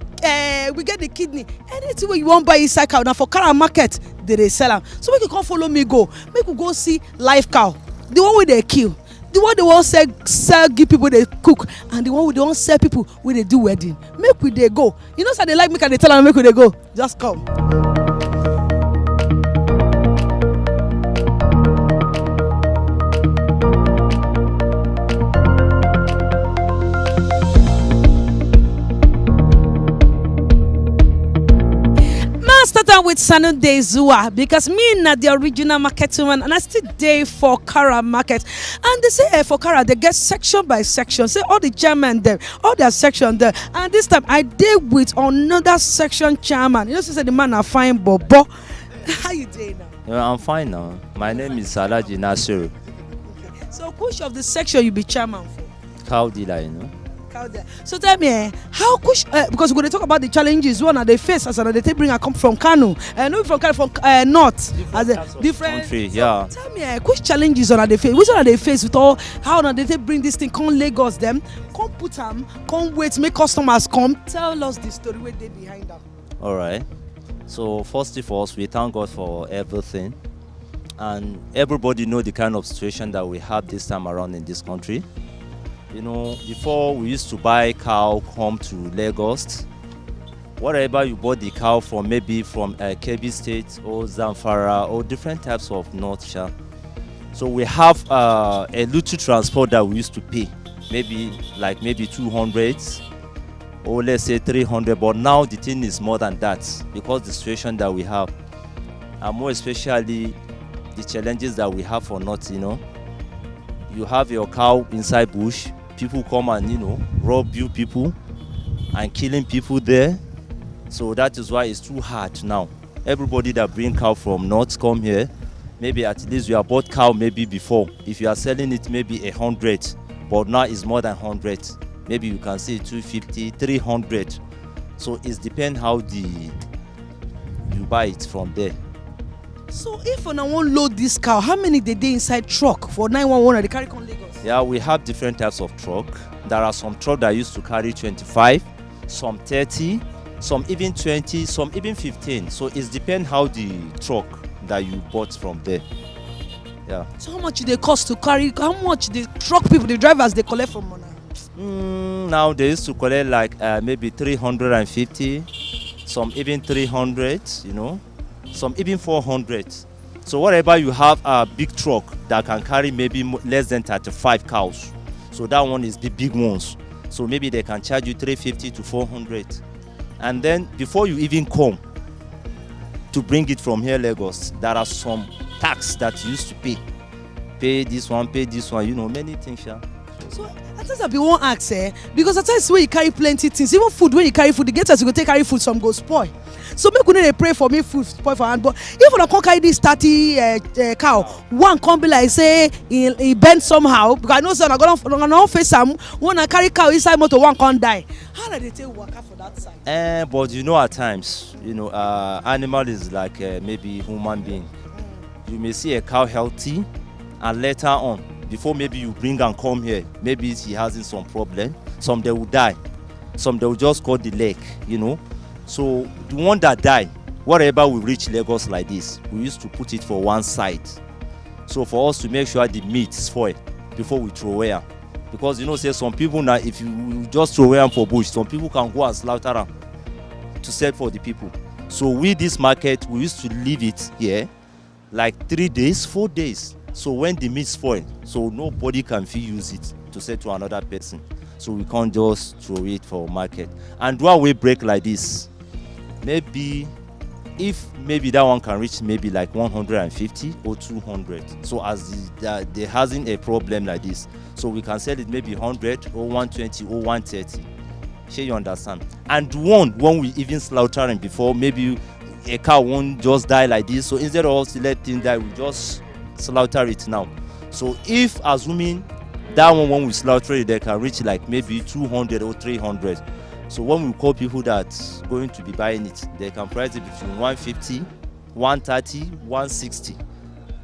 kidney. Anything where you want buy inside cow now for Kara market they sell am. So make you come follow me go, make we go see live cow, the one where they kill, the one they want sell give people they cook, and the one we don't sell people where they do wedding. Make we they go. You know so they like me, can they tell them make we they go? Just come. Start with Sanude Zua because me not the original market woman and I still day for Kara market, and they say for Kara they get section by section, say all the chairman there, all their section there, and this time I did with another section chairman. You know, say the man are fine, Bobo. How you doing now? I'm fine now. My name is Salaji Nasiru. Okay. So which of the section you be chairman for? Cow dealer, you know. So tell me, how because we're going to talk about the challenges one at the face as they bring a come from Kano, not from Kano, from north as a different country. Yeah. Tell me, which challenges on the face? Which one are they face with all? How do they bring this thing? Come Lagos them, come put them, come wait, make customers come. Tell us the story where they behind them. All right. So first of all, we thank God for everything, and everybody know the kind of situation that we have this time around in this country. You know, before we used to buy cow come to Lagos. Whatever you bought the cow from, maybe from Kebbi State or Zamfara or different types of North Shore. So we have a little transport that we used to pay, maybe 200 or let's say 300. But now the thing is more than that because the situation that we have, and more especially the challenges that we have for North. You know, you have your cow inside bush. People come and, you know, rob you people and killing people there. So that is why it's too hard now. Everybody that bring cow from north come here. Maybe at least you have bought cow maybe before. If you are selling it maybe 100, but now it's more than 100. Maybe you can say 250, 300. So it depends how you buy it from there. So if I want load this cow, how many they inside truck for 911 they carry on Lagos? Yeah, we have different types of truck. There are some truck that used to carry 25, some 30, some even 20, some even 15. So it depends how the truck that you bought from there. Yeah. So how much they cost to carry? How much the truck people, the drivers, they collect from money? Now they used to collect like maybe 350, some even 300, you know, some even 400. So whatever you have a big truck that can carry maybe less than 35 cows. So that one is the big ones. So maybe they can charge you 350 to 400. And then before you even come to bring it from here Lagos, there are some tax that you used to pay. Pay this one, you know, many things. Yeah. So at times I be one ask, because at times when you carry plenty things, even food, when you carry food, the gators you go take carry food, some go spoil. So make they pray for me food spoil for hand. But if I can't carry this 30 cow, one can't be like say he bent somehow because I know son I'm gonna face some one I carry cow inside motor, one can't die. How do they take worker for that side? But you know at times, you know, animal is like maybe human being. You may see a cow healthy, and later on, before maybe you bring and come here, maybe he has some problem. Some they will die, some they will just cut the leg, you know. So the one that die, whatever we reach Lagos like this, we used to put it for one side. So for us to make sure the meat spoil before we throw away. Because you know, say some people now, if you just throw away for bush, some people can go and slaughter them to sell for the people. So with this market, we used to leave it here like 3 days, 4 days. So when the meat spoil, so nobody can use it to sell to another person. So we can't just throw it for market. And why we break like this? Maybe if maybe that one can reach maybe like 150 or 200. So as there hasn't a problem like this, so we can sell it maybe 100 or 120 or 130. Shey you understand? And one when we even slaughtering before, maybe a cow won't just die like this. So instead of us letting die, we just slaughter it now. So if assuming that one when we slaughter it, they can reach like maybe 200 or 300. So when we call people that's going to be buying it, they can price it between 150, 130, 160.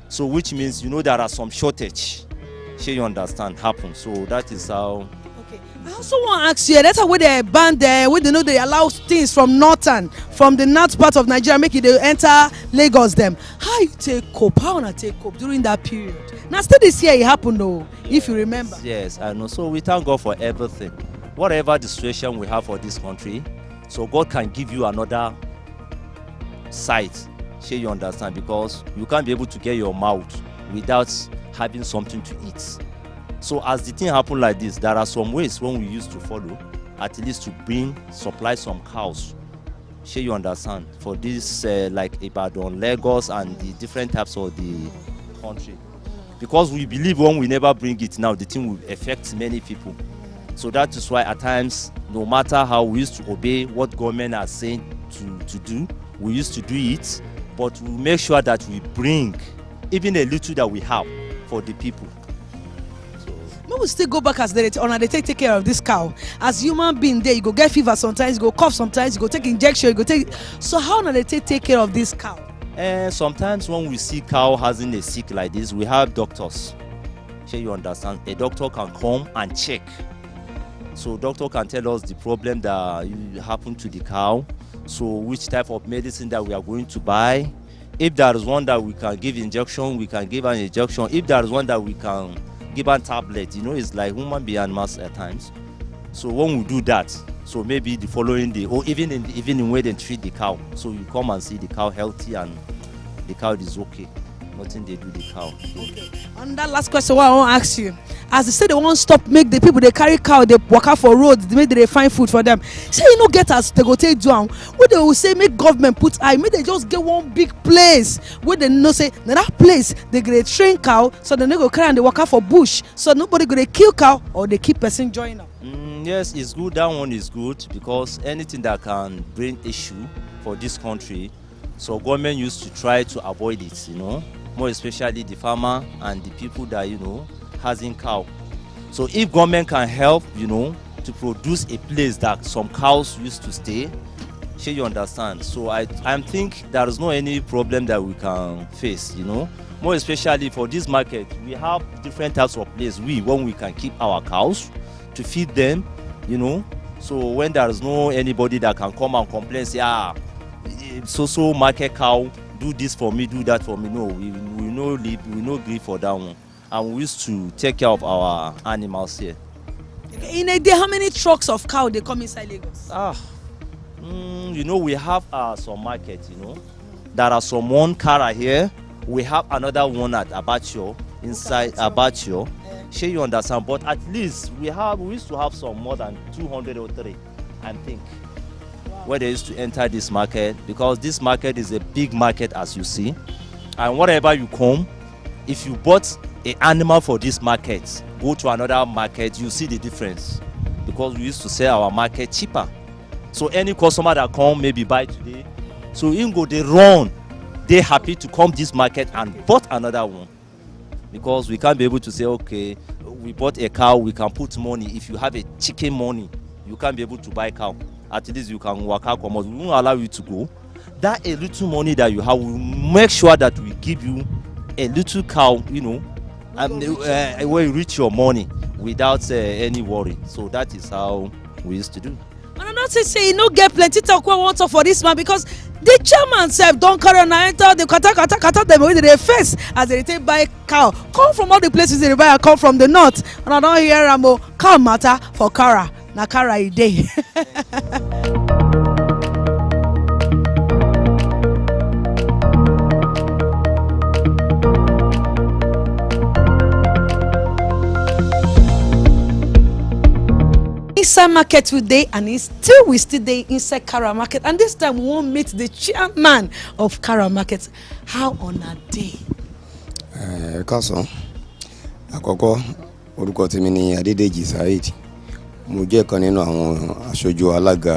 So which means, you know, there are some shortage. Shey you understand happen. So that is how. I also want to ask you, that's how they ban there, where they know they allow things from the north part of Nigeria, make it they enter Lagos them. How you take cope? How you take cope during that period? Now still this year it happened though, if you remember. Yes, I know. So we thank God for everything. Whatever the situation we have for this country, so God can give you another sight. Shey you understand? Because you can't be able to get your mouth without having something to eat. So as the thing happen like this, there are some ways when we used to follow, at least to supply some cows. Shey you understand? For this like Ibadan, Lagos, and the different types of the country. Because we believe when we never bring it now, the thing will affect many people. So that is why at times, no matter how we used to obey what government are saying to do, we used to do it, but we make sure that we bring even a little that we have for the people. We will still go back as they take care of this cow. As human being there, you go get fever sometimes, you go cough sometimes, you go take injection, you go take. So how do they take care of this cow? Sometimes when we see cow having a sick like this, we have doctors. Shey you understand? A doctor can come and check. So doctor can tell us the problem that happened to the cow. So which type of medicine that we are going to buy. If there is one that we can give injection, we can give an injection. If there is one that we can give a tablet, you know, it's like human being and mass at times. So when we do that, so maybe the following day, or even in the evening when they treat the cow, so you come and see the cow healthy and the cow is okay. Nothing they do the cow. Okay. And that last question, what I want to ask you, as they say they won't stop, make the people they carry cow, they walk out for roads, they make they find food for them. Say you know get us, they go take down. What they will say, make government put eye, make they just get one big place where they know say that place they get train cow, so they go carry and they walk out for bush, so nobody go they kill cow or they keep person join up. Yes, it's good. That one is good because anything that can bring issue for this country, so government used to try to avoid it, you know. More especially the farmer and the people that, you know, having cow. So if government can help, you know, to produce a place that some cows used to stay, shey you understand? So I think there is no any problem that we can face, you know. More especially for this market, we have different types of places when we can keep our cows to feed them, you know. So when there is no anybody that can come and complain, say, so market cow, do this for me, do that for me. No, we no grieve for that one. And we used to take care of our animals here. In a day, how many trucks of cow they come inside Lagos? You know, we have some markets, you know. There are some one car here. We have another one at Abattoir, inside Abattoir. Sure, you understand? But at least we used to have some more than 200 or 3, I think. Where they used to enter this market, because this market is a big market as you see, and wherever you come, if you bought an animal for this market, go to another market, you see the difference, because we used to sell our market cheaper. So any customer that come maybe buy today, so in go they run, they happy to come this market and bought another one, because we can't be able to say, okay, we bought a cow, we can put money. If you have a chicken money, you can't be able to buy cow. At least you can work out, come out. We won't allow you to go. That a little money that you have, we make sure that we give you a little cow, you know, and where you reach your money without any worry. So that is how we used to do. And I'm not say you no get plenty talk we want for this man, because the chairman self don't carry on enter the kata them with the face as they take buy cow. Come from all the places they buy, come from the north, and I don't hear Rambo cow matter for Kara. Na Kara a day. Inside market today, and we still there inside Kara market, and this time we won't meet the chairman of Kara market. How on a day? Kaso, àkọ́kọ́ orúkọ tèmi ni Adédèjì Saheed. mo jẹ́ kan nínú àwọn aṣojú alága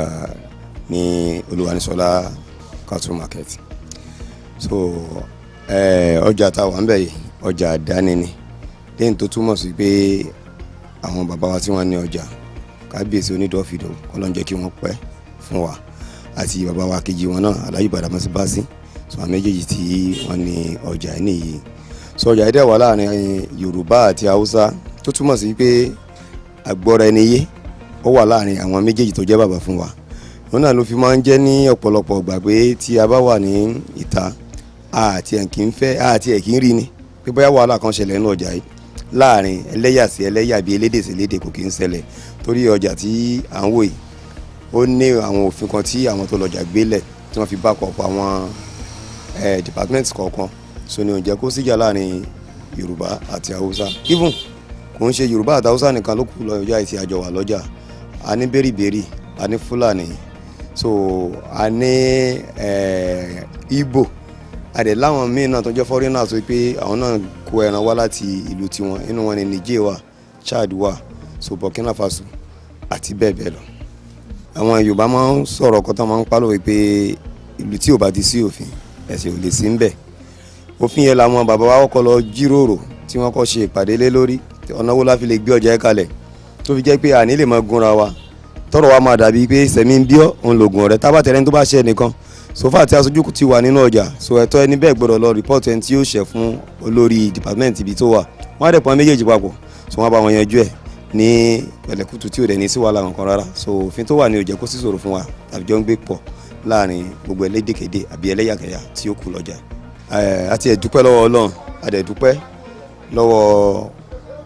ní Olúwaníṣọlá cattle market. So ọjà tá wà ńbẹ̀ yìí ọjà àdáni ni lẹ́yìn tó túmọ̀ sí pé àwọn bàbá wa tí wọ́n ní ọjà kábíyèsí onídọ̀fìdò Ọlọ́run jẹ́ kí wọ́n pẹ́ fún wa àti bàbá wa kejì wọn náà Alhaji Badamasi so àwọn méjèèjì tí wọ́n ní ọjà nìyí. So ọjà dẹ̀ wà láàrin Yorùbá àti Haúsá tó túmọ̀ sí pé àgbọ́ra ẹni yé ó wà láàrin àwọn méjèèjì tó jẹ́ bàbá fún wa. Wọn náà ló fi máa ń jẹ́ ní ọ̀pọ̀lọpọ̀ ìgbà pé tí a bá wà ní ìta àti ẹ̀ kì í fẹ́ àti ẹ̀ kì í rí ni pé bóyá wàhálà kan ṣẹlẹ̀ nínú ọjà yìí láàrin ẹlẹ́yà sí ẹlẹ́yà bíi elédè sí elédè kò kì í ṣẹlẹ̀ torí ọjà tí à ń wò yìí ó ní àwọn òfin kan tí àwọn tó lọ́jà gbélẹ̀ tí wọ́n fi bá kọ̀ọ̀pọ̀ àwọn department kọ̀ọ̀kan so ni ó jẹ́ kó síjà láàrin Yorùbá àti Haúsá even kò ń ṣe Yorùbá àti Haúsá nìkan ló kù lọ́jà ìtì àjọ wà lọ́jà a ní bẹ́rìbẹ́rì a ní Fúlàní so a ní Igbo a dẹ̀ láwọn míì náà tó jẹ́ foreigners tó pé àwọn náà kó ẹran wá láti ìlú tiwọn inú wọn ni Niger wà Chad wà so Burkina Faso àti bẹ́ẹ̀ bẹ́ẹ̀ lọ. Àwọn Yorùbá máa ń sọ̀rọ̀ kan tó máa ń pálọ̀ wípé ìlú tí ò bá ti sí òfin ẹ̀sìn ò lè sí ń bẹ̀. Òfin yẹn làwọn bàbá wa kọ́ lọ jíròrò tí wọ́n kọ́ ṣe ìpàdé lé lórí ọ̀nà wo la fi lè gbé ọjà ẹ̀ kalẹ̀ tó fi jẹ́ pé àní lè máa gúnra wa tọ́rọ̀ wa máa dàbí pé sẹ̀mí ń bí ọ́ òun lògùn ọ̀rẹ́ tábàtẹ̀rẹ́ tó bá ṣe nìkan sofa tí aṣojú ti wà nínú ọjà so ẹ̀tọ́ ẹni bẹ́ẹ̀ gbọ́dọ̀ lọ rìpọ́ọ̀tù ẹni tí yóò ṣẹ̀ fún olórí department ibi tó wà wọ́n á dẹ̀ pọ́n méjèèjì papọ̀ so wọ́n bá wọn yanjú ẹ̀ ní pẹ̀lẹ́kùtù tí ò dẹ̀ ní sí wàhálà kankan rárá so òfin tó wà ní ó jẹ́ kó sì ṣòro fún wa tàbí jọ ń gbé pọ̀ láàrin gbogbo ẹlẹ́dẹ̀kẹ̀dẹ̀ àbí ẹlẹ́yàkẹ̀yà tí ó kù lọ́jà. Àti ẹ̀dúpẹ́ lọ́wọ́ Ọlọ́run àdẹ̀dúpẹ́ lọ́wọ́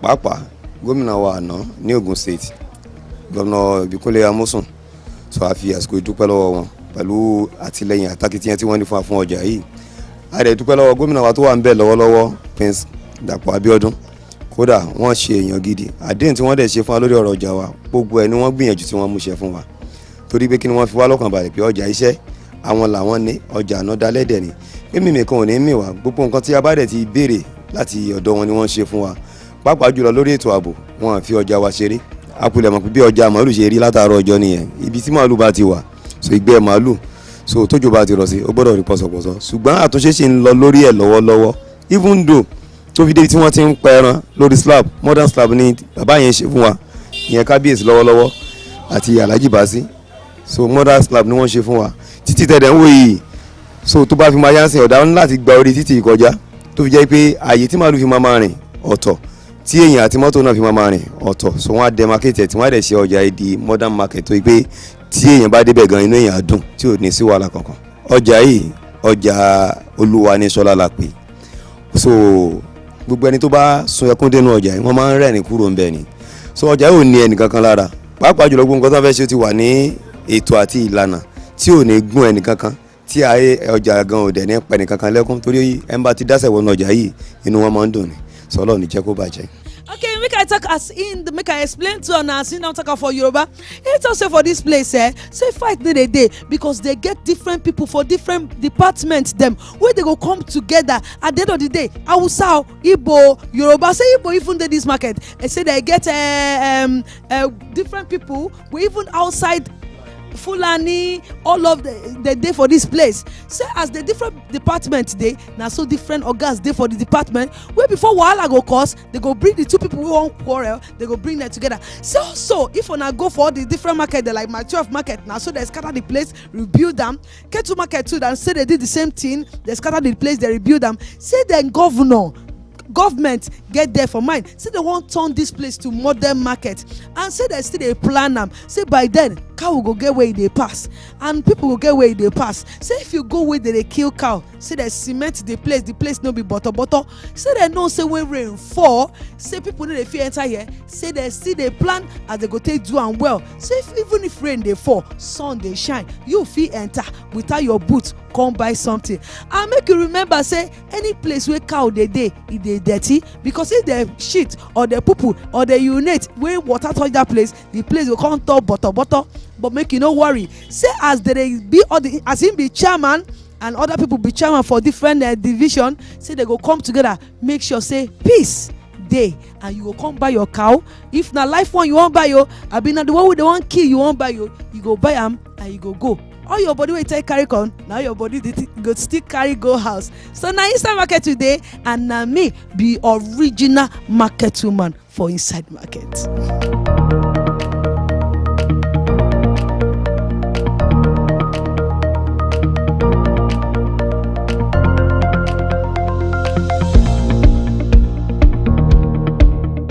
pàápàá gómìnà wa àná ní Ògùn state gómìnà Ìbíkúnlé Amósùn so a fi àsìkò ìdúpẹ́ lọ́wọ́ wọn pẹ̀lú àtìlẹ́yìn àtàkìtìyàn tí wọ́n ní fún ọjà yìí. àdẹ̀dúpẹ́ lọ́wọ́ gómìnà wa tó wà ń bẹ̀ lọ́wọ́lọ́wọ́ Prince Dàpọ̀ Abíọ́dún kódà wọ́n ṣe èèyàn gidi àdéhùn tí wọ́n dẹ̀ ṣe fún wa lórí ọ̀rọ̀ ọjà wa gbogbo ẹ̀ ni wọ́n gbìyànjú tí wọ́n mú ṣe fún wa torí pé kí ni wọ́n fi wá lọ́kàn balẹ̀ pé ọjà iṣẹ́ àwọn làwọn ní ọjà àná dalẹ́dẹ̀ ni pé mímì kan ò ní mì wá gbogbo nǹkan tí a bá dẹ̀ ti béèrè láti ọ̀dọ̀ wọn ni wọ́n ṣe fún wa pàápàá jùlọ lórí ètò ààbò wọn fi ọjà wa ṣeré akulẹ̀ mọ̀ pé bí ọjà màálù ṣe rí látàárọ̀ ọjọ́ nìyẹn ibi tí màálù bá ti wà so ìgbẹ́ màálù so tójò bá ti rọ̀ sí ó gbọ́dọ̀ rí pọ̀sọ̀pọ̀sọ̀ ṣùgbọ́n àtúnṣe ṣì ń lọ lórí ẹ̀ lọ́wọ́lọ́wọ́ even though tó fi débi tí wọ́n ti ń pẹran lórí slab modern slab ni bàbá yẹn ṣe fún wa ìyẹn kábíyèsí lọ́wọ́lọ́wọ́ àti Alhaji Basi so modern slab ni wọ́n ṣe fún wa títí tẹ̀dẹ̀ ń wò yìí so tó bá fi máa yánsìn ọ̀dà wọn láti gba orí títì kọjá tó fi jẹ́ pé ààyè tí màálù fi máa rìn ọ̀tọ̀ tí èèyàn àti mọ́tò náà fi máa rìn ọ̀tọ̀ so wọ́n á dẹ market tí wọ́n á dẹ̀ ṣe ọjà ìdí modern market tó yí pé tí èèyàn bá débẹ̀ gan inú èèyàn á dùn tí ò ní sí wàhálà kankan. ọjà yìí ọjà Olúwaníṣọlá la pè so gbogbo ẹni tó bá sun ẹkún dénú ọjà yìí wọ́n máa ń rẹ́rìn kúrò ń bẹ̀ ni so ọjà yìí ò ní ẹnì kankan lára pàápàá jùlọ gbogbo nǹkan tó fẹ́ ṣe ti wà ní ètò àti ìlànà tí ò ní gún ẹnì kankan tí ayé ọjà gan ò dẹ̀ ní pẹ́ ẹnì kankan lẹ́kún torí ẹ̀ ń bá ti dásẹ̀ wọnú ọjà yìí inú wọn máa ń dùn ni sọlọ ní jẹ́ kó bàjẹ́. Okay, make I talk as in, make I explain to una as in don talk for Yoruba. It also for this place, say fight no dey dey because they get different people for different departments them where they go come together at the end of the day. Hausa, Igbo, Yoruba, say Igbo even dey this market. I say they get different people we even outside Fulani, all of the day for this place. Say as the different departments dey, na so different organs dey for the department. Where before wahala go cause, they go bring the two people wey wan quarrel, they go bring them together. So also if una go for all the different market, they like my 12 market, na so they scatter the place, rebuild them. Ketu market too, and say they did the same thing, they scatter the place, they rebuild them. Say then government get there for mind, say they wan turn this place to modern market, and say they still dey plan am. Say by then cow go get where e dey pass and people go get where e dey pass. Say if you go where they dey kill cow, say they cement the place no be butter. Say they know say when rain fall, say people no dey fit enter here. Say they still dey plan as they go take do am well. Say even if rain dey fall, sun dey shine, you fit enter without your boot come buy something. And make you remember say any place where cow dey e dey dirty, because if they shit or they poo or they urinate when water touch that place, the place will come turn butter. But make you no worry, say as they be all the as him be chairman and other people be chairman for different division, say they go come together, make sure say peace dey and you go come buy your cow. If na life one you wan buy yo, abi na the one wey dey wan kill you wan buy yo, you go buy am and you go. All your body wey take carry come, now your body go still carry go house. So na inside market today, and na me be original market woman for inside market.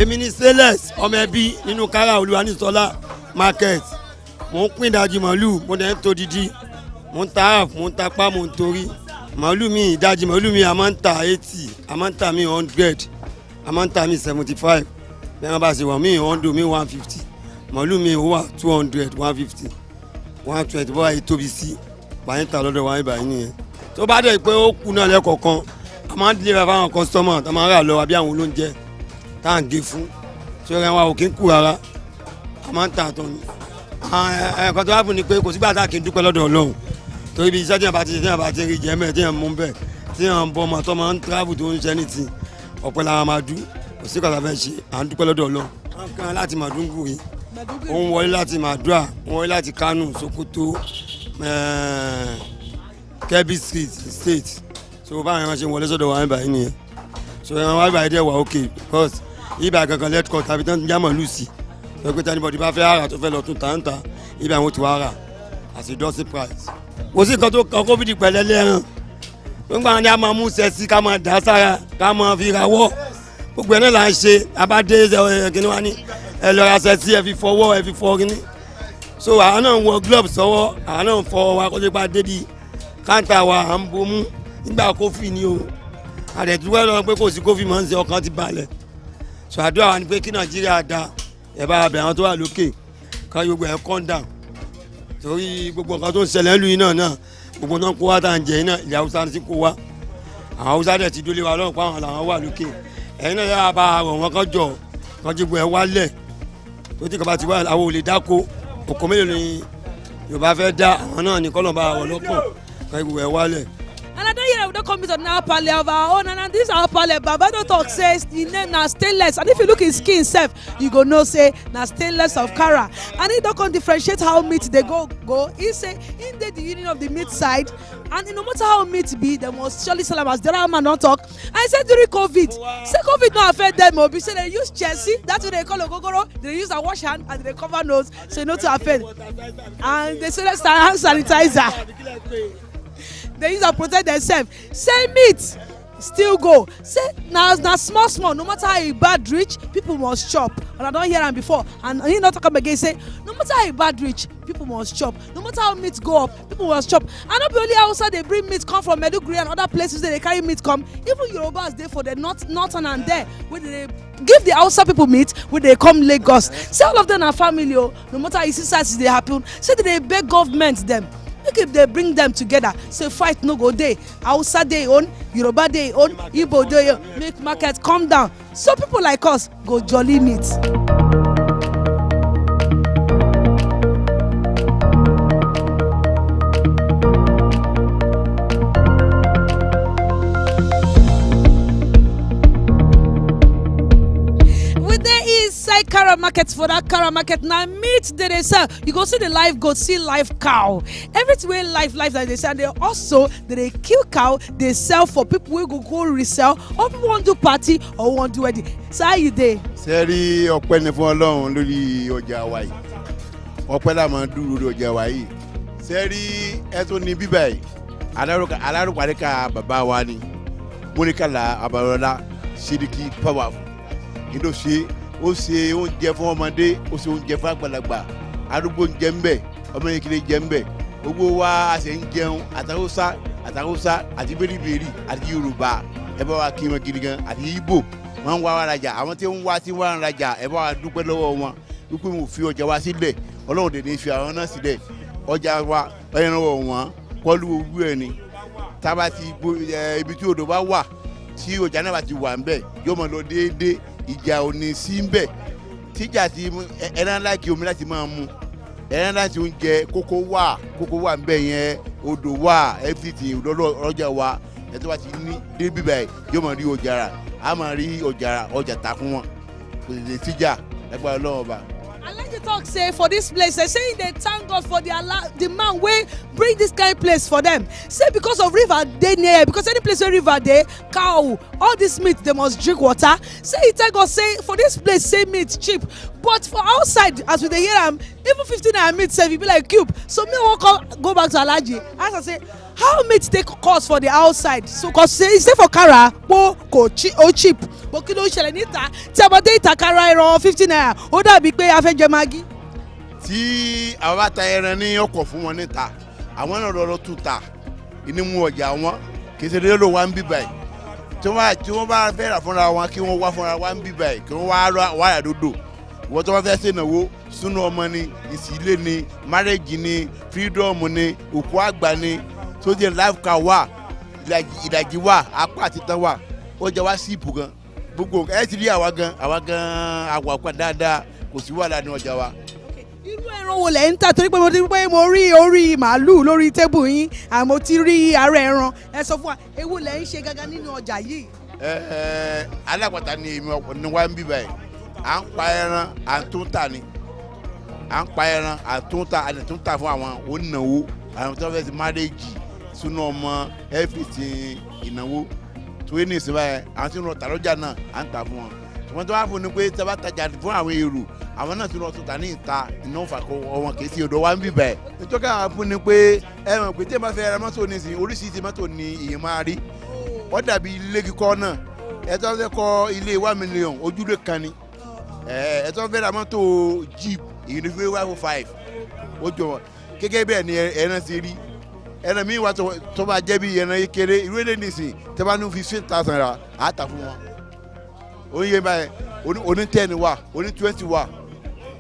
Èmi ni Sales ọmọ ẹbí nínú kára Olúwanísọlá market. Mo ń pín ìdajì màálù, mo dẹ̀ ń to didi, mo ń ta half, mo ń ta pa, mo ń torí. Màálù mi ìdajì màálù mi a máa ń ta 80, a máa ń ta mi 100, a máa ń ta mi 75. Bẹ́ẹ̀ bá ṣe wà mí 100, mi 150. Màálù mi ó wà 200, 150, 120 bọ́wá yìí tóbi sí. Báyìí ń ta lọ́dọ̀ wáyé báyìí nìyẹn. Tó bá dẹ̀ pé ó kú náà lẹ́kọ̀ọ̀kan, a máa ń deliver fáwọn customer tó máa ń rà lọ àbí àwọn olóúnjẹ tá à ń gé fún. Ṣé wa ò kí ń kú rárá, a máa ń ta àtọ̀ ni. Ẹ̀kọ́ tó wá fún ni pé kò sígbà tá a kì í dúpẹ́ lọ́dọ̀ Ọlọ́run torí bí iṣẹ́ tí yẹn bá ti ṣe tí yẹn bá ti rí jẹ́ mẹ́ẹ̀ tí yẹn mú bẹ́ẹ̀ tí yẹn ń bọ́ ọmọ tó máa ń travel tó ń ṣe ní ti ọ̀pẹ lára máa dú kò sí kọ́ta fẹ́ ṣe à ń dúpẹ́ lọ́dọ̀ Ọlọ́run. wọ́n kàn láti Màdúgùrí ó ń wọlé láti Màdúà ó ń wọlé láti Kánò Sókótó Kebbi state so báyìí wọ́n ṣe wọlé sọ́dọ̀ wa níbàyí nìyẹn so wọ́n wá ibà dẹ̀ wà okay because ibà gangan lẹ́tkọ̀ tàbí tán jámọ̀ lùsì pé tẹ́nibọ̀dì bá fẹ́ ara tó fẹ́ lọ tún tàǹtà ibà àwọn ti wá rà as a dozen price. kò sí nǹkan tó kàn COVID pẹ̀lẹ́ lẹ́ràn nígbà ní a máa mú sẹ́sì ká máa dà sára ká máa fi rawọ́ gbogbo ẹ̀ náà là ń ṣe abádé kíní wa ní ẹ lọ ra sẹ́sì ẹ fi fọwọ́ ẹ fi fọ kíní so àwọn náà ń wọ gloves sọ́wọ́ àwọn náà ń fọ wa kó tó bá dé di káńtà wa à ń bomú nígbà kófì ni o àdẹ̀túwẹ́ lọ pé kò sí kófì máa ń ṣe ọkàn ti balẹ̀ so àdúrà wa ni pé kí Nàìjíríà da ẹ bá abẹ àwọn tó wà lókè ká gbogbo ẹ calm down torí gbogbo nǹkan tó ń ṣẹlẹ̀ ńlú yìí náà gbogbo náà kó wá tá à ń jẹ yìí náà ilẹ̀ Haúsá ti kó wá àwọn Haúsá dẹ̀ ti dólé wa lọ́rùn pa àwọn làwọn wà lókè ẹ̀yin náà yára bá rọ̀ wọ́n kán jọ kán jí gbogbo ẹ wálẹ̀ tó ti kọ́ bá ti wá àwọn ò lè dáko òkò mélòó ni Yorùbá fẹ́ dá àwọn náà ní kọ́lọ̀ bá wọ̀ lọ́kàn kán gbogbo ẹ wálẹ̀. And I don't hear we don't come to our pale of our own, and this our pale. Baba don't talk says the name na stainless, and if you look his skin self, you go know say na stainless of Kara, and he don't come differentiate how meat they go. He say in the union of the meat side, and no matter how meat be, they must surely sell them as the other man don't talk. I said during COVID, say COVID not affect them. Obi say they use Chelsea, that's what they call a gogoro. They use a wash hand and they cover nose, so not to affect. And they say let's start hand sanitizer. They use to protect themselves. Say meat still go. Say now small. No matter how bad rich, people must chop. And I don't hear them before. And he not talk about again. Say no matter how bad rich, people must chop. No matter how meat go up, people must chop. And not only outside they bring meat come from Maiduguri and other places that they carry meat come. Even Yorubas there for the northern and there where they give the outside people meat when they come Lagos. Say all of them are family. No matter how easy sides they happen. Say that they beg government them. If they bring them together, say fight no go day. Hausa they own, Yoruba they own, Igbo they own, make market come down. So people like us go jolly meat. Kara market for that Kara market now meat that they sell. You go see the live goat, see live cow. Everywhere live like they sell. They also they kill cow, they sell for people who go resell, or people want to do party or want to do wedding. So how you dey? Sẹ́rí ọpẹ́ ni fún Ọlọ́run lórí ọjà wa yìí. Ọpẹ́ la máa dúró lórí ọjà wa yìí. Sẹ́rí ẹ̀tọ́ ní bíbá yìí. Alárùpàdékà bàbá wa ni. Móníkàlà Àbàrọ̀lá Sídìkì Powerful. Ìdó ṣe ó ṣe oúnjẹ fún ọmọdé ó ṣe oúnjẹ fún àgbàlagbà arúgbó ń jẹ ńbẹ ọmọ yẹn kiri jẹ ńbẹ gbogbo wa a ṣe ń jẹun àtàwùsá àti bẹ́rìbẹ́rì àti Yorùbá ẹ bá wa kí wọn gidi gan àti Ìgbò wọn ń wá wa rajà àwọn tí wọ́n ń rajà ẹ bá wa dúpẹ́ lọ́wọ́ wọn wípé mo fi ọjà wa sílẹ̀ Ọlọ́run dẹ̀ ní fi àwọn náà sílẹ̀ ọjà wa ọyàn lọ́wọ́ wọn kọlu owó ẹ̀ ni tába ti ibi tí odò bá wà tí ọjà náà bá ti wà ńbẹ yóò mọ lọ déédéé ìjà ò ní sí ń bẹ̀ tíjà tí ẹran láti omi láti máa mu ẹran láti oúnjẹ kókó wà ń bẹ̀ yẹn odò wà everything lọ́jà wa ẹ̀ tó bá ti ní débí báyìí yóò máa rí ọjà rà a máa rí ọjà ta fún wọn kò lè síjà lágbára Ọlọ́run ọba. I like to talk say for this place, they say they thank God for the man wey bring this kind of place for them. Say because of river dey near, because any place where river dey, cow, all this meat they must drink water. Say he thank God say for this place say meat cheap, but for outside as we dey hear am, even 15 naira meat sef e be like cube. So me wan go back to Alhaji as I say how meat take cost for the outside. So cause say for Kara ko cheap. But kí ló ń ṣẹlẹ̀ níta tí a bá dé ìtàkàrà ẹran 15 naira ó dàbí pé a fẹ́ jẹ magi. Tí àwọn bá ta ẹran ní ọkọ̀ fún wọn níta àwọn náà lọ́ọ́ tún ta inú mú ọjà wọn kì í ṣe lè lò wá ń bí báyìí tí wọ́n bá fẹ́ rà fúnra wọn kí wọ́n wá fúnra wá ń bí báyìí kí wọ́n wá rà dòdò wọ́n tó wọ́n fẹ́ ṣe ìnáwó súnú ọmọ ni ìsílẹ̀ ni márẹ́jì ni freedom ni òkú àgbà ni sójà life car wà ìdajì wà apá àti tán wà ó jẹ́ wá sí ìbò gan gbogbo ẹ ti rí àwa gan àwàpá dáadáa kò sí wàhálà ní ọjà wa. Irú ẹran wo lẹ̀ ń tà torí pé mo rí orí màálù lórí tébù yín àmọ́ ti rí ara ẹran ẹ sọ fún wa ewu lẹ̀ ń ṣe gangan nínú ọjà yìí. alápàtà ni èmi ni wá ń bí báyìí à ń pa ẹran à ń tún tà ni à ń pa ẹran à ń tún tà à ń tún tà fún àwọn onínáwó àwọn tó fẹ́ ti márẹ́jì súná ọmọ everything ìnáwó tó ní ìsinmi ẹ̀ àwọn tí wọ́n ta lọ́jà náà à ń tà fún wọn wọ́n tó wá fún ni pé tí a bá tajà fún àwọn èrò àwọn náà tí wọ́n tún ta ní ìta iná fàkọ wọn kì í sí ọ̀dọ̀ wa ń bì bẹ́ẹ̀. nítorí àwọn fún ni pé ẹ mọ̀ pé tí ẹ bá fẹ́ ra mọ́tò nísìnyí oríṣiríṣi mọ́tò ni èèyàn máa rí ó dàbí ilé kíkọ́ náà ẹ tó fẹ́ kọ́ ilé 1 million ojúlé kan ni ẹ tó fẹ́ ra mọ́tò jeep èyí ni fẹ́ 105 ó jọ gẹ́gẹ́ bẹ́ẹ̀ ni ẹran ti rí ẹran mi wà tó bá jẹ́ bí ẹran yìí kéré irú èdè nìsín tẹ́ bá ní 15,000 ra àá tà fún wọn oníyẹ báyẹn oní 10 wà oní 20 wà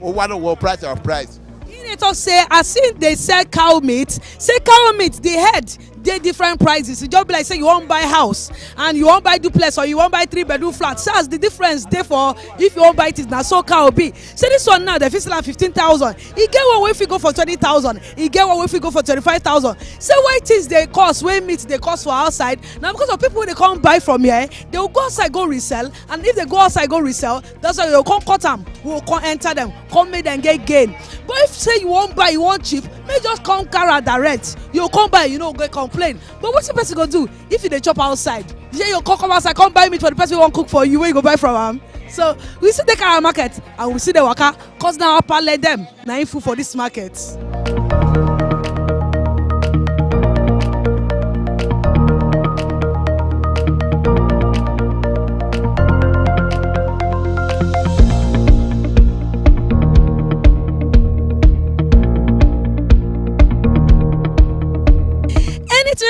ó wà lọ́wọ́ price of price. They talk say as if they sell cow meat, say cow meat the head dey different prices. E just be like say you wan buy house and you wan buy duplex or you wan buy 3-bedroom flat. So as the difference dey for if you wan buy it na so cow be. Say this one now dey fit sell am 15,000. E get one wey fit go for 20,000. E get one wey fit go for 25,000. Say why things dey cost wey meat dey cost for outside na because of people wey dey come buy from here. They will go outside go resell, and if they go outside go resell, that's why they go come cut am. We will come enter them, come make them get gain. But if say you wan buy, you wan cheap, make just come carry direct. You come buy, you no go complain. But what the person go do if you dey chop outside? You come outside, come buy meat for the person who wan cook for you, where you go buy from am. So we see the car market and we see the waka, cause now our let them na food for this market.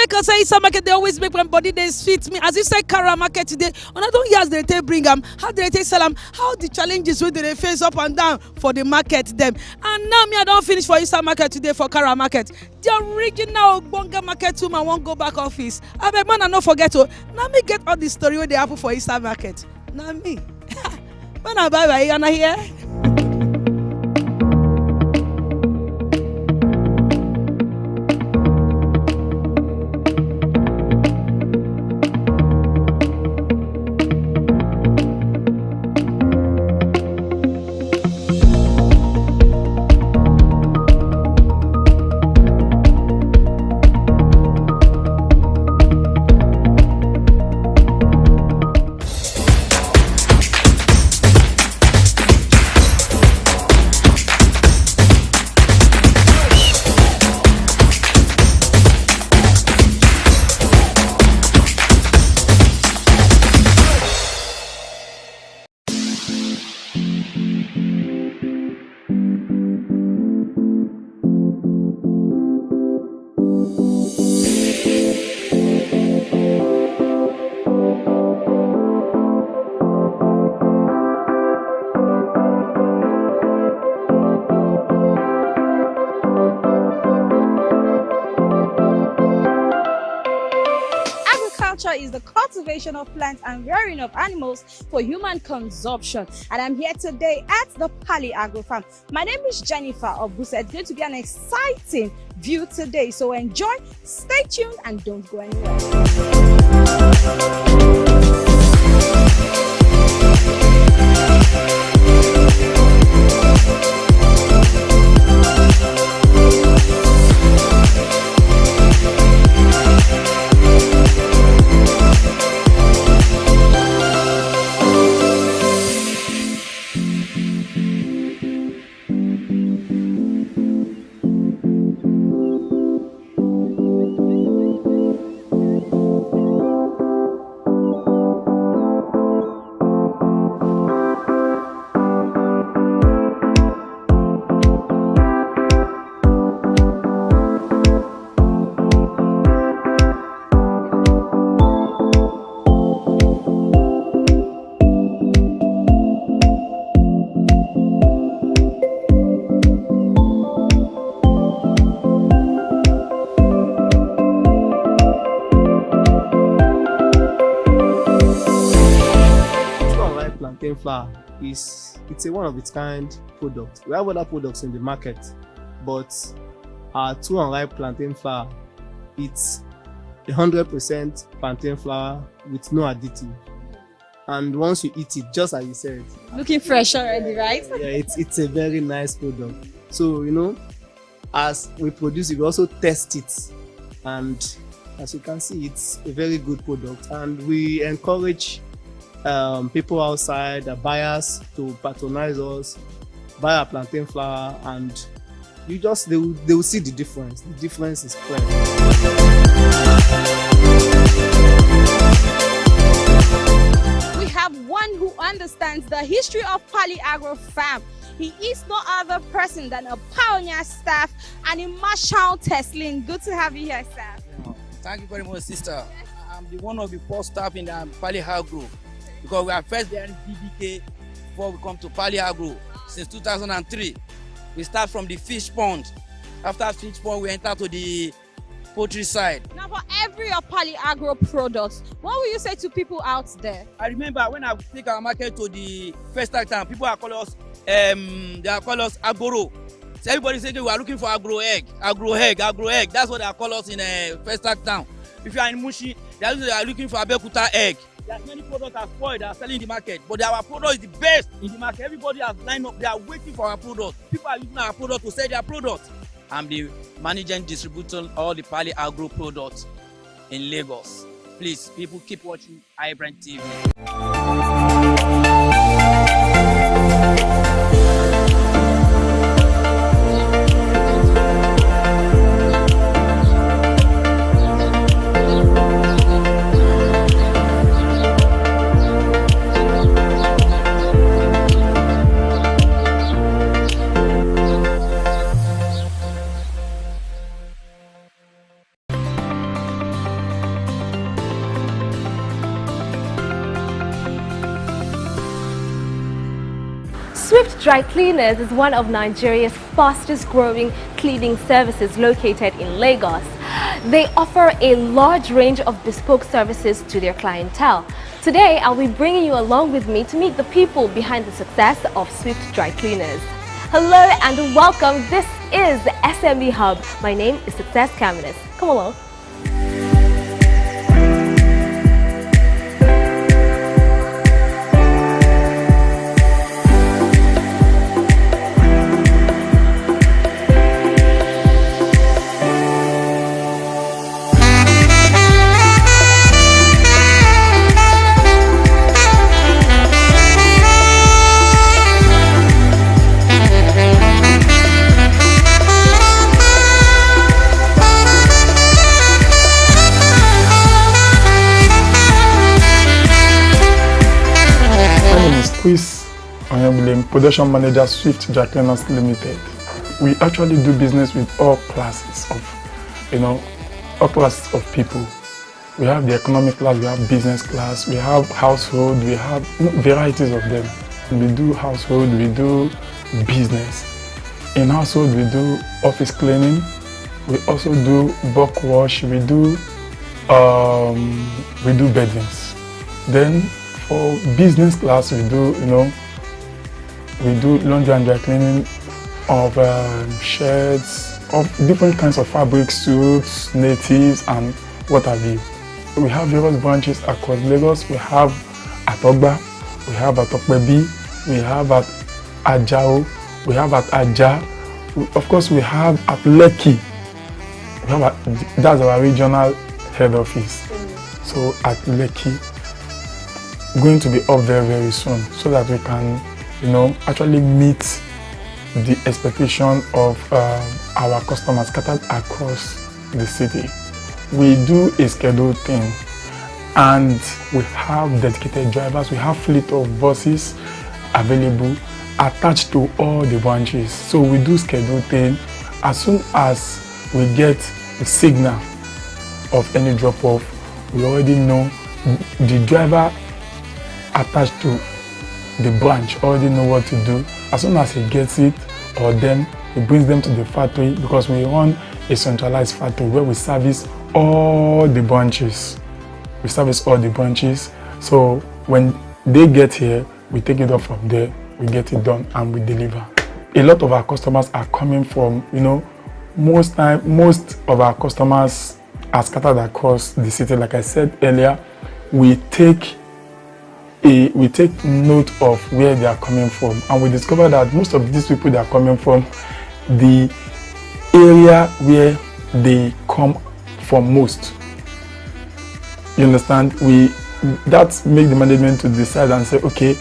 Because inside market they always make my body they fit me. As you say, Kara market today, and I don't years they bring them. How do they sell them? How the challenges where they face up and down for the market them. And now me I don't finish for inside market today for Kara market. The original Bonga market woman won't go back office. I beg man, I don't forget to. Now me get all the story where they happen for inside market. Now me. Man, I bye and I hear. Is the cultivation of plants and rearing of animals for human consumption. And I'm here today at the Pali Agro Farm. My name is Jennifer Obusa. It's going to be an exciting view today. So enjoy, stay tuned, and don't go anywhere. Flour it's a one of its kind product. We have other products in the market, but our 2 unripe plantain flour, it's 100% plantain flour with no additive. And once you eat it, just as you said, looking fresh already, right? Yeah, it's a very nice product. So as we produce it, we also test it, and as you can see, it's a very good product, and we encourage people outside, the buyers, to patronize us, buy our plantain flour, and they will see the difference. The difference is clear. We have one who understands the history of Pali Agro Farm. He is no other person than a pioneer staff and a Marshall Teslin. Good to have you here, sir. Thank you very much, sister. I'm the one of the first staff in the Pali Agro, because we are first there in DBK before we come to Pali Agro since 2003. We start from the fish pond. After fish pond, we enter to the poultry side. Now, for every Pali Agro product, what will you say to people out there? I remember when I take our market to the first time, people are calling us, they are calling us Agoro. So everybody saying we are looking for agro egg. That's what they call us in first town. If you are in Mushi, they are looking for Abekuta egg. There are many products that are spoiled, that are selling in the market, but our product is the best in the market. Everybody has lined up, they are waiting for our product. People are using our product to sell their product. I'm the managing distributor of all the Pali Agro products in Lagos. Please, people, keep watching iBrandTV. Swift Dry Cleaners is one of Nigeria's fastest growing cleaning services located in Lagos. They offer a large range of bespoke services to their clientele. Today, I'll be bringing you along with me to meet the people behind the success of Swift Dry Cleaners. Hello and welcome. This is the SME Hub. My name is Success Caminus. Come along. Production Manager, Swift Dry Cleaners Limited. We actually do business with all classes of people. We have the economic class, we have business class, we have household, we have varieties of them. We do household, we do business. In household, we do office cleaning. We also do bulk wash. We do beddings. Then for business class, we do laundry and dry cleaning of shirts, of different kinds of fabrics, suits, natives, and what have you. We have various branches across Lagos. We have at Ogba, we have at Okpebi, we have at Ajao, we have at Aja, of course we have at Lekki. We have that's our regional head office. So at Lekki, going to be up there very soon so that we can, actually meet the expectation of our customers scattered across the city. We do a scheduled thing and we have dedicated drivers. We have fleet of buses available attached to all the branches. So we do scheduled thing. As soon as we get the signal of any drop-off, we already know the driver attached to the branch already know what to do. As soon as he gets it or them, he brings them to the factory because we run a centralized factory where we service all the branches. We service all the branches. So when they get here, we take it off from there, we get it done and we deliver. A lot of our customers are coming from, most of our customers are scattered across the city. Like I said earlier, we take note of where they are coming from, and we discover that most of these people that are coming from the area where they come from most. You understand? That make the management to decide and say, okay,